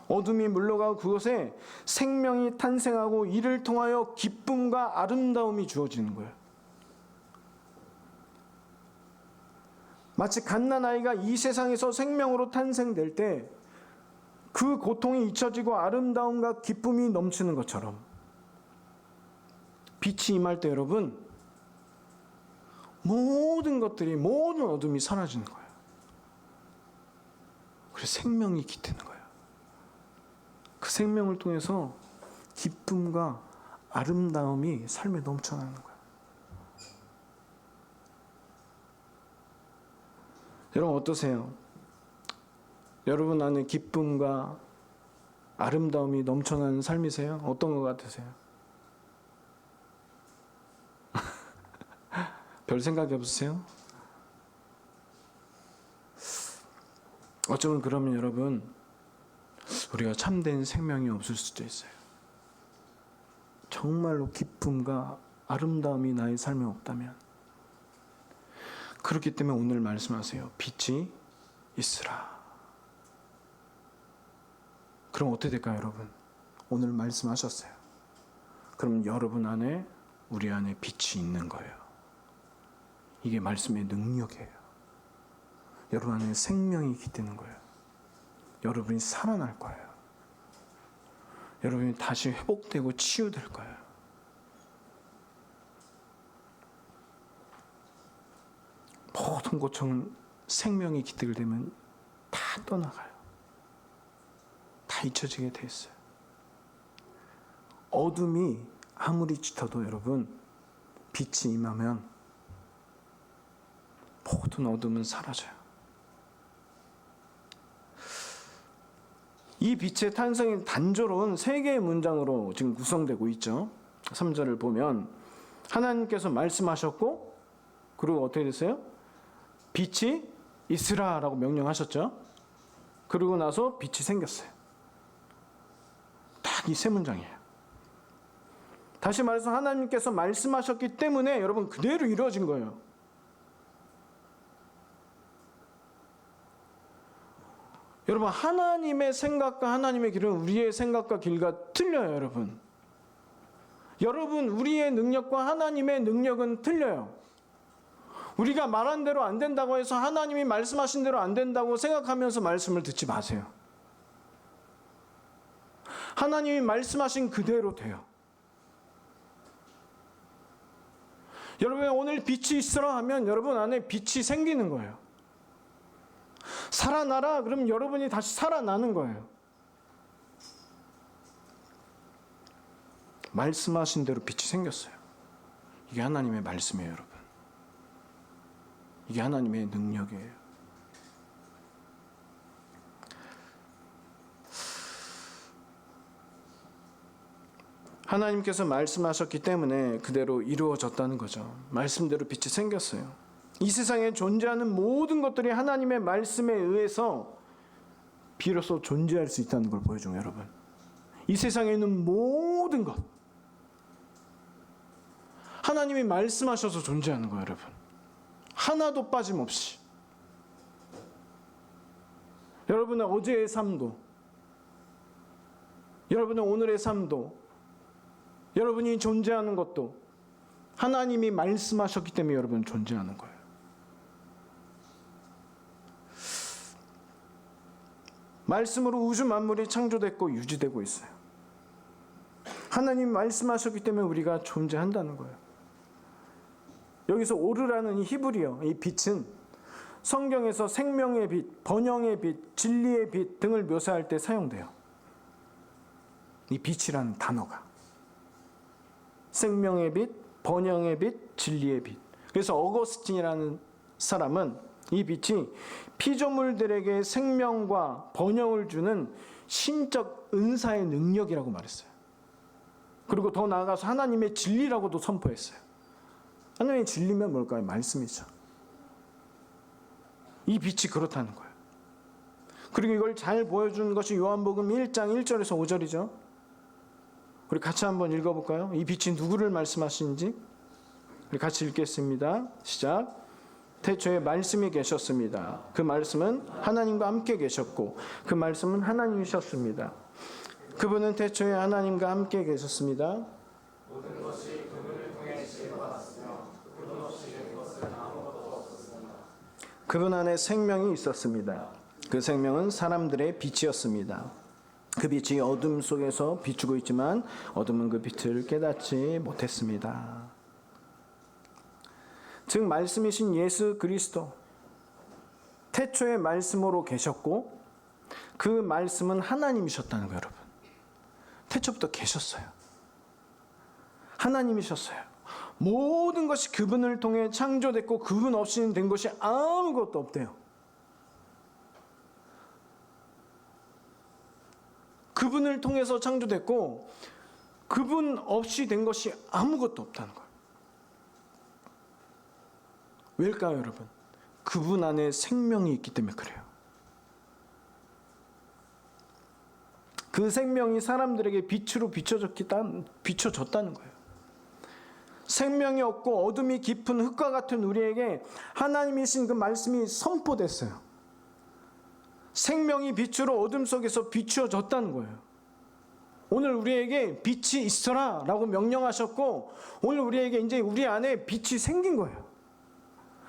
어둠이 물러가고 그곳에 생명이 탄생하고 이를 통하여 기쁨과 아름다움이 주어지는 거예요. 마치 갓난아이가 이 세상에서 생명으로 탄생될 때 그 고통이 잊혀지고 아름다움과 기쁨이 넘치는 것처럼 빛이 임할 때 여러분 모든 어둠이 사라지는 거예요. 그래서 생명이 깃드는 거예요. 그 생명을 통해서 기쁨과 아름다움이 삶에 넘쳐나는 거예요. 여러분 어떠세요? 여러분 안에 기쁨과 아름다움이 넘쳐나는 삶이세요? 어떤 것 같으세요? 별 생각이 없으세요? 어쩌면 그러면 여러분 우리가 참된 생명이 없을 수도 있어요. 정말로 기쁨과 아름다움이 나의 삶에 없다면 그렇기 때문에 오늘 말씀하세요. 빛이 있으라. 그럼 어떻게 될까요, 여러분? 오늘 말씀하셨어요. 그럼 여러분 안에, 우리 안에 빛이 있는 거예요. 이게 말씀의 능력이에요. 여러분 안에 생명이 깃드는 거예요. 여러분이 살아날 거예요. 여러분이 다시 회복되고 치유될 거예요. 모든 고통은 생명이 깃들게 되면 다 떠나가요. 다 잊혀지게 돼 있어요. 어둠이 아무리 짙어도 여러분, 빛이 임하면 모든 어둠은 사라져요. 이 빛의 탄생이 단조로운 세 개의 문장으로 지금 구성되고 있죠. 3절을 보면 하나님께서 말씀하셨고, 그리고 어떻게 됐어요? 빛이 있으라라고 명령하셨죠. 그리고 나서 빛이 생겼어요. 딱 이 세 문장이에요. 다시 말해서 하나님께서 말씀하셨기 때문에 여러분 그대로 이루어진 거예요. 여러분, 하나님의 생각과 하나님의 길은 우리의 생각과 길과 틀려요, 여러분. 여러분, 우리의 능력과 하나님의 능력은 틀려요. 우리가 말한 대로 안 된다고 해서 하나님이 말씀하신 대로 안 된다고 생각하면서 말씀을 듣지 마세요. 하나님이 말씀하신 그대로 돼요. 여러분, 오늘 빛이 있으라 하면 여러분 안에 빛이 생기는 거예요. 살아나라 그러면 여러분이 다시 살아나는 거예요. 말씀하신 대로 빛이 생겼어요. 이게 하나님의 말씀이에요, 여러분. 이게 하나님의 능력이에요. 하나님께서 말씀하셨기 때문에 그대로 이루어졌다는 거죠. 말씀대로 빛이 생겼어요. 이 세상에 존재하는 모든 것들이 하나님의 말씀에 의해서 비로소 존재할 수 있다는 걸 보여줘요, 여러분. 이 세상에 있는 모든 것, 하나님이 말씀하셔서 존재하는 거예요, 여러분. 하나도 빠짐없이. 여러분의 어제의 삶도, 여러분의 오늘의 삶도, 여러분이 존재하는 것도 하나님이 말씀하셨기 때문에 여러분 존재하는 거예요. 말씀으로 우주 만물이 창조됐고 유지되고 있어요. 하나님이 말씀하셨기 때문에 우리가 존재한다는 거예요. 여기서 오르라는 이 히브리어, 이 빛은 성경에서 생명의 빛, 번영의 빛, 진리의 빛 등을 묘사할 때 사용돼요. 이 빛이라는 단어가. 생명의 빛, 번영의 빛, 진리의 빛. 그래서 어거스틴이라는 사람은 이 빛이 피조물들에게 생명과 번영을 주는 신적 은사의 능력이라고 말했어요. 그리고 더 나아가서 하나님의 진리라고도 선포했어요. 하나님의 진리면 뭘까요? 말씀이죠. 이 빛이 그렇다는 거예요. 그리고 이걸 잘 보여주는 것이 요한복음 1장 1절에서 5절이죠. 우리 같이 한번 읽어볼까요? 이 빛이 누구를 말씀하시는지 우리 같이 읽겠습니다. 시작. 태초에 말씀이 계셨습니다. 그 말씀은 하나님과 함께 계셨고 그 말씀은 하나님이셨습니다. 그분은 태초에 하나님과 함께 계셨습니다. 모든 것이 그분을 통해 지혜받았으며 그분 없이 된 것은 아무것도 없었습니다. 그분 안에 생명이 있었습니다. 그 생명은 사람들의 빛이었습니다. 그 빛이 어둠 속에서 비추고 있지만 어둠은 그 빛을 깨닫지 못했습니다. 즉 말씀이신 예수 그리스도, 태초에 말씀으로 계셨고 그 말씀은 하나님이셨다는 거예요, 여러분. 태초부터 계셨어요. 하나님이셨어요. 모든 것이 그분을 통해 창조됐고 그분 없이는 된 것이 아무것도 없대요. 그분을 통해서 창조됐고 그분 없이 된 것이 아무것도 없다는 거예요. 왜일까요, 여러분? 그분 안에 생명이 있기 때문에 그래요. 그 생명이 사람들에게 빛으로 비춰졌다는 거예요. 생명이 없고 어둠이 깊은 흙과 같은 우리에게 하나님이신 그 말씀이 선포됐어요. 생명이 빛으로 어둠 속에서 비추어졌다는 거예요. 오늘 우리에게 빛이 있어라 라고 명령하셨고, 오늘 우리에게 이제 우리 안에 빛이 생긴 거예요.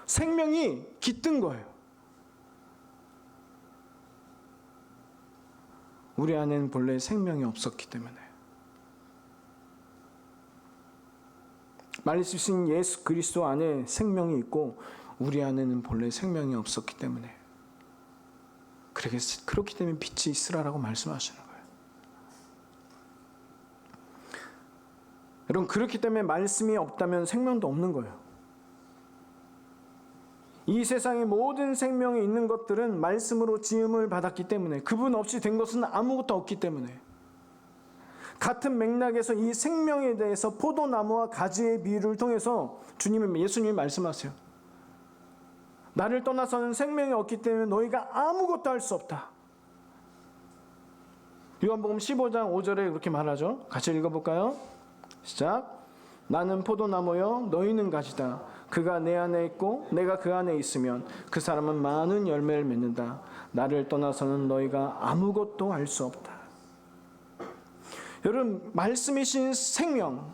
생명이 깃든 거예요. 우리 안에는 본래 생명이 없었기 때문에. 말씀이신 예수 그리스도 안에 생명이 있고 우리 안에는 본래 생명이 없었기 때문에, 그렇기 때문에 빛이 있으라라고 말씀하시는 거예요. 여러분, 그렇기 때문에 말씀이 없다면 생명도 없는 거예요. 이 세상의 모든 생명이 있는 것들은 말씀으로 지음을 받았기 때문에, 그분 없이 된 것은 아무것도 없기 때문에, 같은 맥락에서 이 생명에 대해서 포도나무와 가지의 비유를 통해서 예수님이 말씀하세요. 나를 떠나서는 생명이 없기 때문에 너희가 아무것도 할 수 없다. 요한복음 15장 5절에 그렇게 말하죠. 같이 읽어볼까요? 시작. 나는 포도나무요 너희는 가지다. 그가 내 안에 있고 내가 그 안에 있으면 그 사람은 많은 열매를 맺는다. 나를 떠나서는 너희가 아무것도 할 수 없다. 여러분, 말씀이신 생명,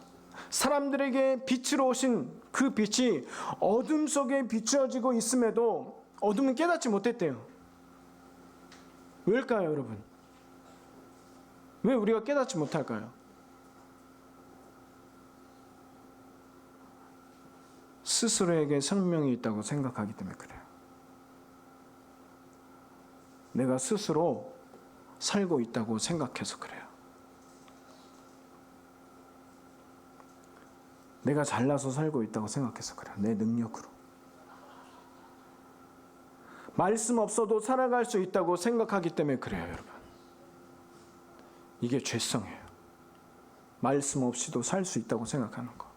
사람들에게 빛으로 오신 그 빛이 어둠 속에 비추어지고 있음에도 어둠은 깨닫지 못했대요. 왜일까요, 여러분? 왜 우리가 깨닫지 못할까요? 스스로에게 생명이 있다고 생각하기 때문에 그래요. 내가 스스로 살고 있다고 생각해서 그래요. 내가 잘나서 살고 있다고 생각해서 그래요. 내 능력으로. 말씀 없어도 살아갈 수 있다고 생각하기 때문에 그래요, 여러분. 이게 죄성이에요. 말씀 없이도 살 수 있다고 생각하는 거.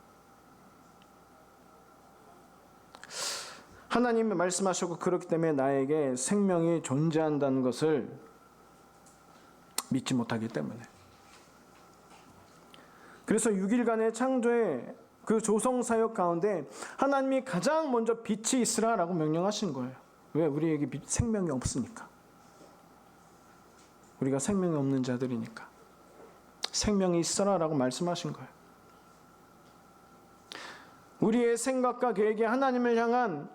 하나님이 말씀하셨고 그렇기 때문에 나에게 생명이 존재한다는 것을 믿지 못하기 때문에. 그래서 6일간의 창조의 그 조성사역 가운데 하나님이 가장 먼저 빛이 있으라라고 명령하신 거예요. 왜? 우리에게 생명이 없으니까. 우리가 생명이 없는 자들이니까. 생명이 있어라라고 말씀하신 거예요. 우리의 생각과 계획이 하나님을 향한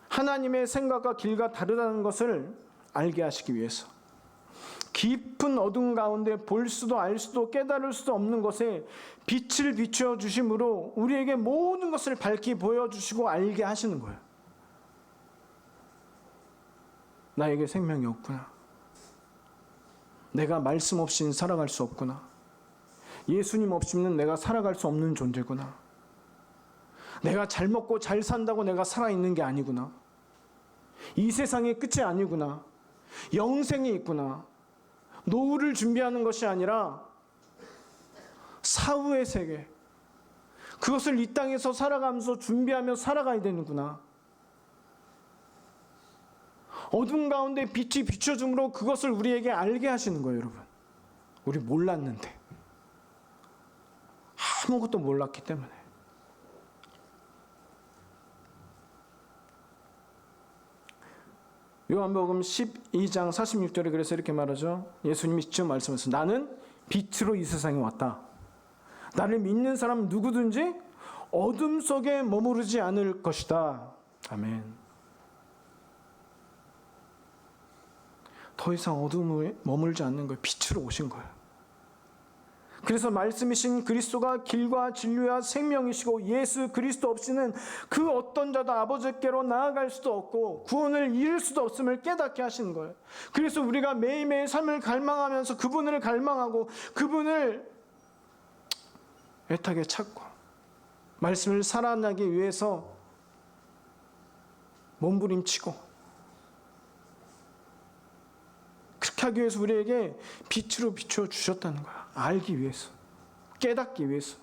하나님의 생각과 길과 다르다는 것을 알게 하시기 위해서, 깊은 어둠 가운데 볼 수도 알 수도 깨달을 수도 없는 것에 빛을 비추어 주심으로 우리에게 모든 것을 밝히 보여주시고 알게 하시는 거예요. 나에게 생명이 없구나. 내가 말씀 없이는 살아갈 수 없구나. 예수님 없이는 내가 살아갈 수 없는 존재구나. 내가 잘 먹고 잘 산다고 내가 살아있는 게 아니구나. 이 세상의 끝이 아니구나. 영생이 있구나. 노후를 준비하는 것이 아니라 사후의 세계, 그것을 이 땅에서 살아가면서 준비하며 살아가야 되는구나. 어둠 가운데 빛이 비춰줌으로 그것을 우리에게 알게 하시는 거예요, 여러분. 우리 몰랐는데, 아무것도 몰랐기 때문에. 요한복음 12장 46절에 그래서 이렇게 말하죠. 예수님이 직접 말씀하셨어요. 나는 빛으로 이 세상에 왔다. 나를 믿는 사람 누구든지 어둠 속에 머무르지 않을 것이다. 아멘. 더 이상 어둠에 머물지 않는 거예요. 빛으로 오신 거예요. 그래서 말씀이신 그리스도가 길과 진리와 생명이시고 예수 그리스도 없이는 그 어떤 자도 아버지께로 나아갈 수도 없고 구원을 이룰 수도 없음을 깨닫게 하시는 거예요. 그래서 우리가 매일매일 삶을 갈망하면서 그분을 갈망하고 그분을 애타게 찾고 말씀을 살아나기 위해서 몸부림치고 그렇게 하기 위해서 우리에게 빛으로 비추어 주셨다는 거야. 알기 위해서, 깨닫기 위해서.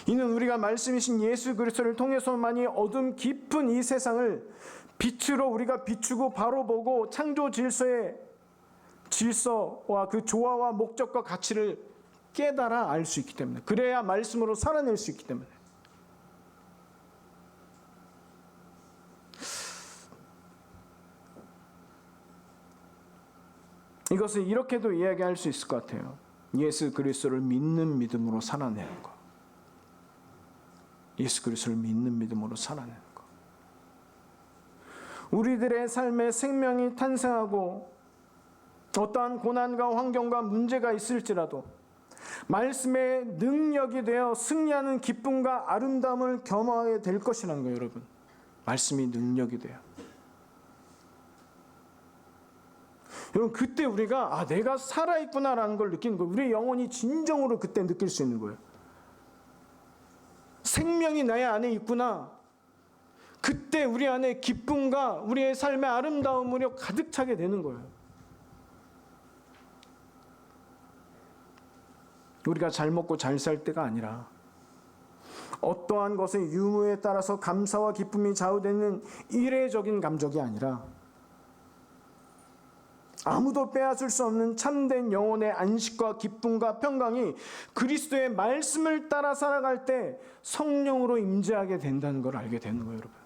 이는 우리가 말씀이신 예수 그리스도를 통해서만이 어둠 깊은 이 세상을 빛으로 우리가 비추고 바로 보고 창조 질서의 질서와 그 조화와 목적과 가치를 깨달아 알 수 있기 때문에, 그래야 말씀으로 살아낼 수 있기 때문에. 이것을 이렇게도 이야기할 수 있을 것 같아요. 예수 그리스도를 믿는 믿음으로 살아내는 것. 예수 그리스도를 믿는 믿음으로 살아내는 것. 우리들의 삶에 생명이 탄생하고 어떠한 고난과 환경과 문제가 있을지라도 말씀의 능력이 되어 승리하는 기쁨과 아름다움을 경험하게 될 것이라는 거예요, 여러분. 말씀이 능력이 돼요. 여러분, 그때 우리가 내가 살아있구나라는 걸 느끼는 거예요. 우리의 영혼이 진정으로 그때 느낄 수 있는 거예요. 생명이 나의 안에 있구나. 그때 우리 안에 기쁨과 우리의 삶의 아름다움으로 가득 차게 되는 거예요. 우리가 잘 먹고 잘 살 때가 아니라 어떠한 것의 유무에 따라서 감사와 기쁨이 좌우되는 이례적인 감정이 아니라 아무도 빼앗을 수 없는 참된 영혼의 안식과 기쁨과 평강이 그리스도의 말씀을 따라 살아갈 때 성령으로 임재하게 된다는 걸 알게 되는 거예요, 여러분.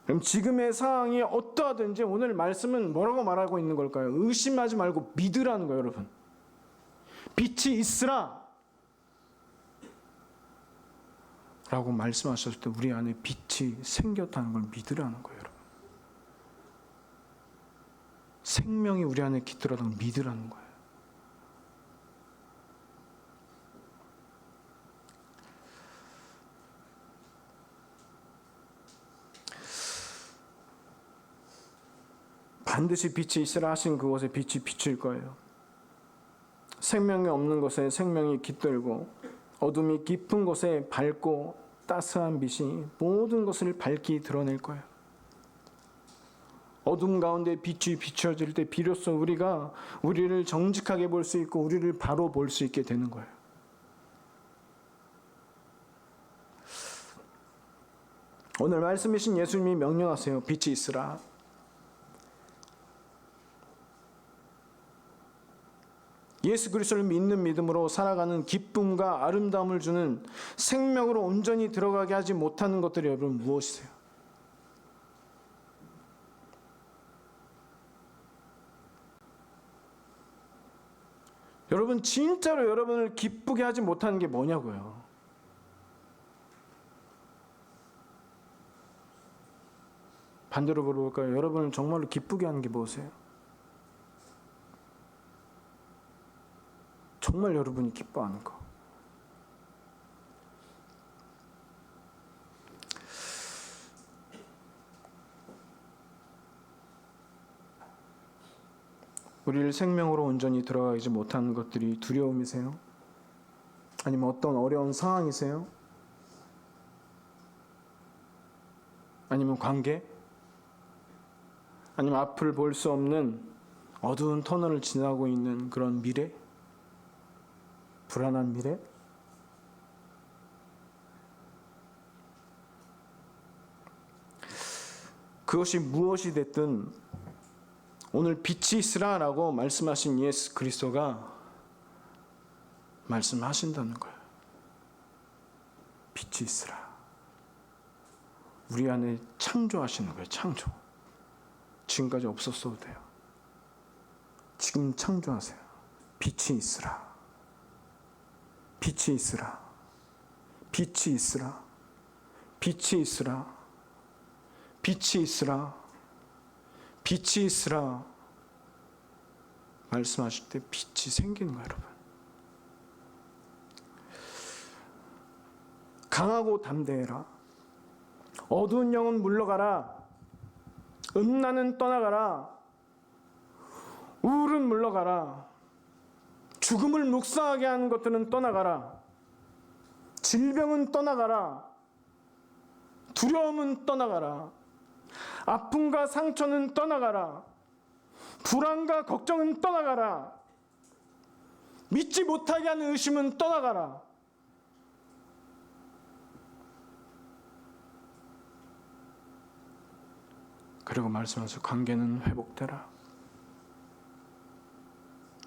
그럼 지금의 상황이 어떠하든지 오늘 말씀은 뭐라고 말하고 있는 걸까요? 의심하지 말고 믿으라는 거예요, 여러분. 빛이 있으라 라고 말씀하셨을 때 우리 안에 빛이 생겼다는 걸 믿으라는 거예요, 여러분. 생명이 우리 안에 깃들어다는 걸 믿으라는 거예요. 반드시 빛이 있으라 하신 그곳에 빛이 비칠 거예요. 생명이 없는 곳에 생명이 깃들고 어둠이 깊은 곳에 밝고 따스한 빛이 모든 것을 밝히 드러낼 거예요. 어둠 가운데 빛이 비춰질 때 비로소 우리가 우리를 정직하게 볼 수 있고 우리를 바로 볼 수 있게 되는 거예요. 오늘 말씀이신 예수님이 명령하세요. 빛이 있으라. 예수 그리스도를 믿는 믿음으로 살아가는 기쁨과 아름다움을 주는 생명으로 온전히 들어가게 하지 못하는 것들이 여러분 무엇이세요? 여러분 진짜로 여러분을 기쁘게 하지 못하는 게 뭐냐고요? 반대로 물어볼까요? 여러분을 정말로 기쁘게 하는 게 무엇이에요? 정말 여러분이 기뻐하는 거. 우리를 생명으로 온전히 들어가지 못하는 것들이 두려움이세요? 아니면 어떤 어려운 상황이세요? 아니면 관계? 아니면 앞을 볼 수 없는 어두운 터널을 지나고 있는 그런 미래? 불안한 미래? 그것이 무엇이 됐든 오늘 빛이 있으라라고 말씀하신 예수 그리스도가 말씀하신다는 거예요. 빛이 있으라. 우리 안에 창조하시는 거예요. 창조. 지금까지 없었어도 돼요. 지금 창조하세요. 빛이 있으라. 빛이 있으라. 빛이 있으라. 빛이 있으라. 빛이 있으라. 빛이 있으라. 말씀하실 때 빛이 생기는 거예요, 여러분. 강하고 담대해라. 어두운 영은 물러가라. 음란은 떠나가라. 우울은 물러가라. 죽음을 묵상하게 하는 것들은 떠나가라. 질병은 떠나가라. 두려움은 떠나가라. 아픔과 상처는 떠나가라. 불안과 걱정은 떠나가라. 믿지 못하게 하는 의심은 떠나가라. 그리고 말씀하셔서 관계는 회복되라.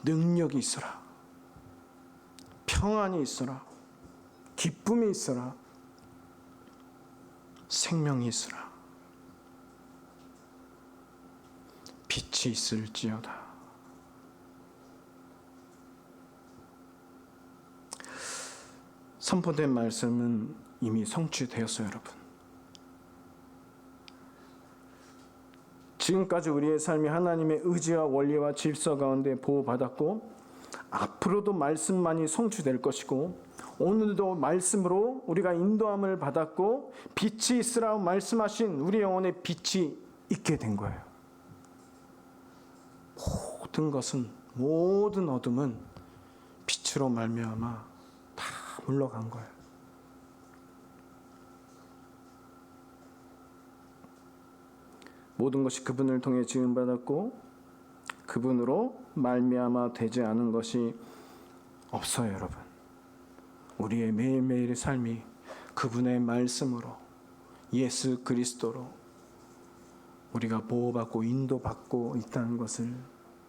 능력이 있어라. 평안이 있어라. 기쁨이 있어라. 생명이 있어라. 빛이 있을지어다. 선포된 말씀은 이미 성취되었어요, 여러분. 지금까지 우리의 삶이 하나님의 의지와 원리와 질서 가운데 보호받았고 앞으로도 말씀만이 성취될 것이고 오늘도 말씀으로 우리가 인도함을 받았고 빛이 있으라고 말씀하신 우리 영혼에 빛이 있게 된 거예요. 모든 것은, 모든 어둠은 빛으로 말미암아 다 물러간 거예요. 모든 것이 그분을 통해 지음받았고 그분으로 말미암아 되지 않은 것이 없어요, 여러분. 우리의 매일매일의 삶이 그분의 말씀으로, 예수 그리스도로 우리가 보호받고 인도받고 있다는 것을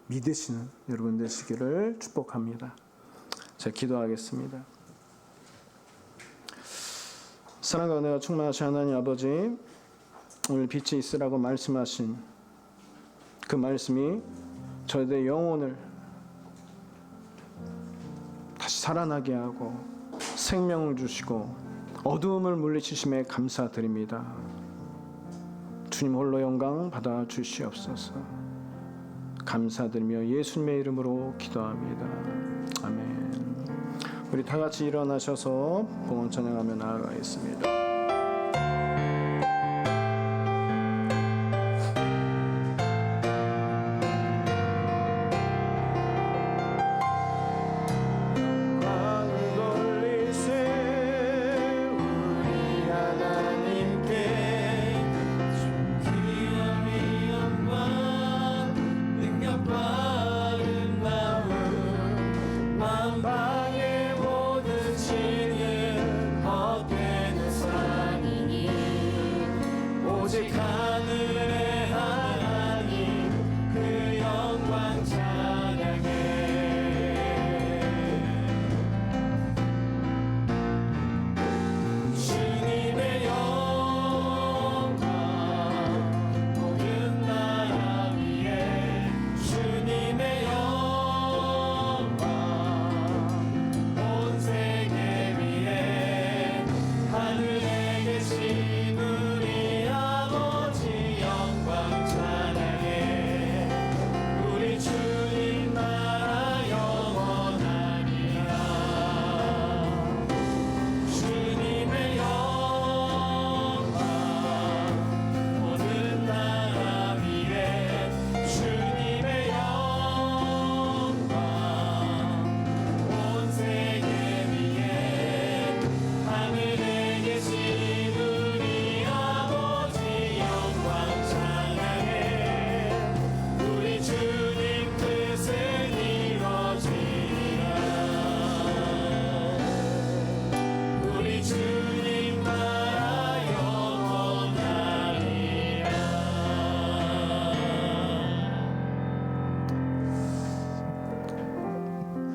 믿으시는 여러분 되시기를 축복합니다. 제가 기도하겠습니다. 사랑과 은혜가 충만하신 하나님 아버지, 오늘 빛이 있으라고 말씀하신 그 말씀이 저희들의 영혼을 다시 살아나게 하고 생명을 주시고 어두움을 물리치심에 감사드립니다. 주님 홀로 영광 받아 주시옵소서. 감사드리며 예수님의 이름으로 기도합니다. 아멘. 우리 다 같이 일어나셔서 봉헌 찬양하며 나아가겠습니다.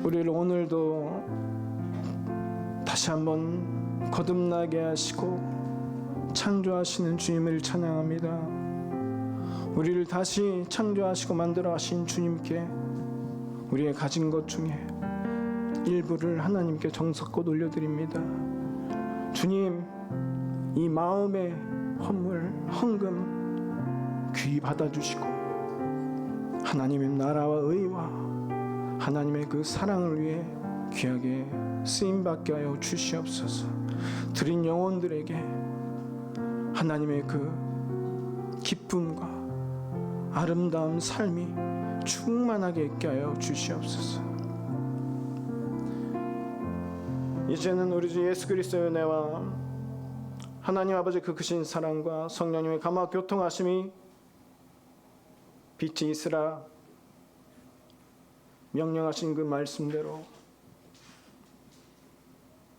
우리를 오늘도 다시 한번 거듭나게 하시고 창조하시는 주님을 찬양합니다. 우리를 다시 창조하시고 만들어 하신 주님께 우리의 가진 것 중에 일부를 하나님께 정성껏 올려드립니다. 주님, 이 마음의 헌물, 헌금 귀히 받아주시고 하나님의 나라와 의와 하나님의 그 사랑을 위해 귀하게 쓰임받게 하여 주시옵소서. 드린 영혼들에게 하나님의 그 기쁨과 아름다운 삶이 충만하게 있게 하여 주시옵소서. 이제는 우리 주 예수 그리스도의 은혜와 하나님 아버지 그 크신 사랑과 성령님의 감화 교통하심이 빛이 있으라 명령하신 그 말씀대로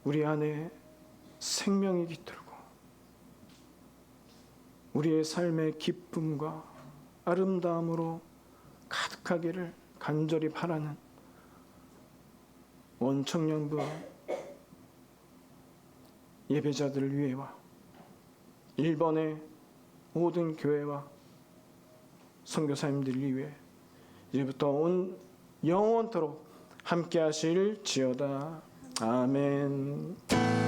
우리 안에 생명이 깃들고 우리의 삶의 기쁨과 아름다움으로 가득하기를 간절히 바라는 원청년부 예배자들을 위해와 일본의 모든 교회와 선교사님들을 위해 이제부터 온 영원토록 함께 하실지어다. 아멘.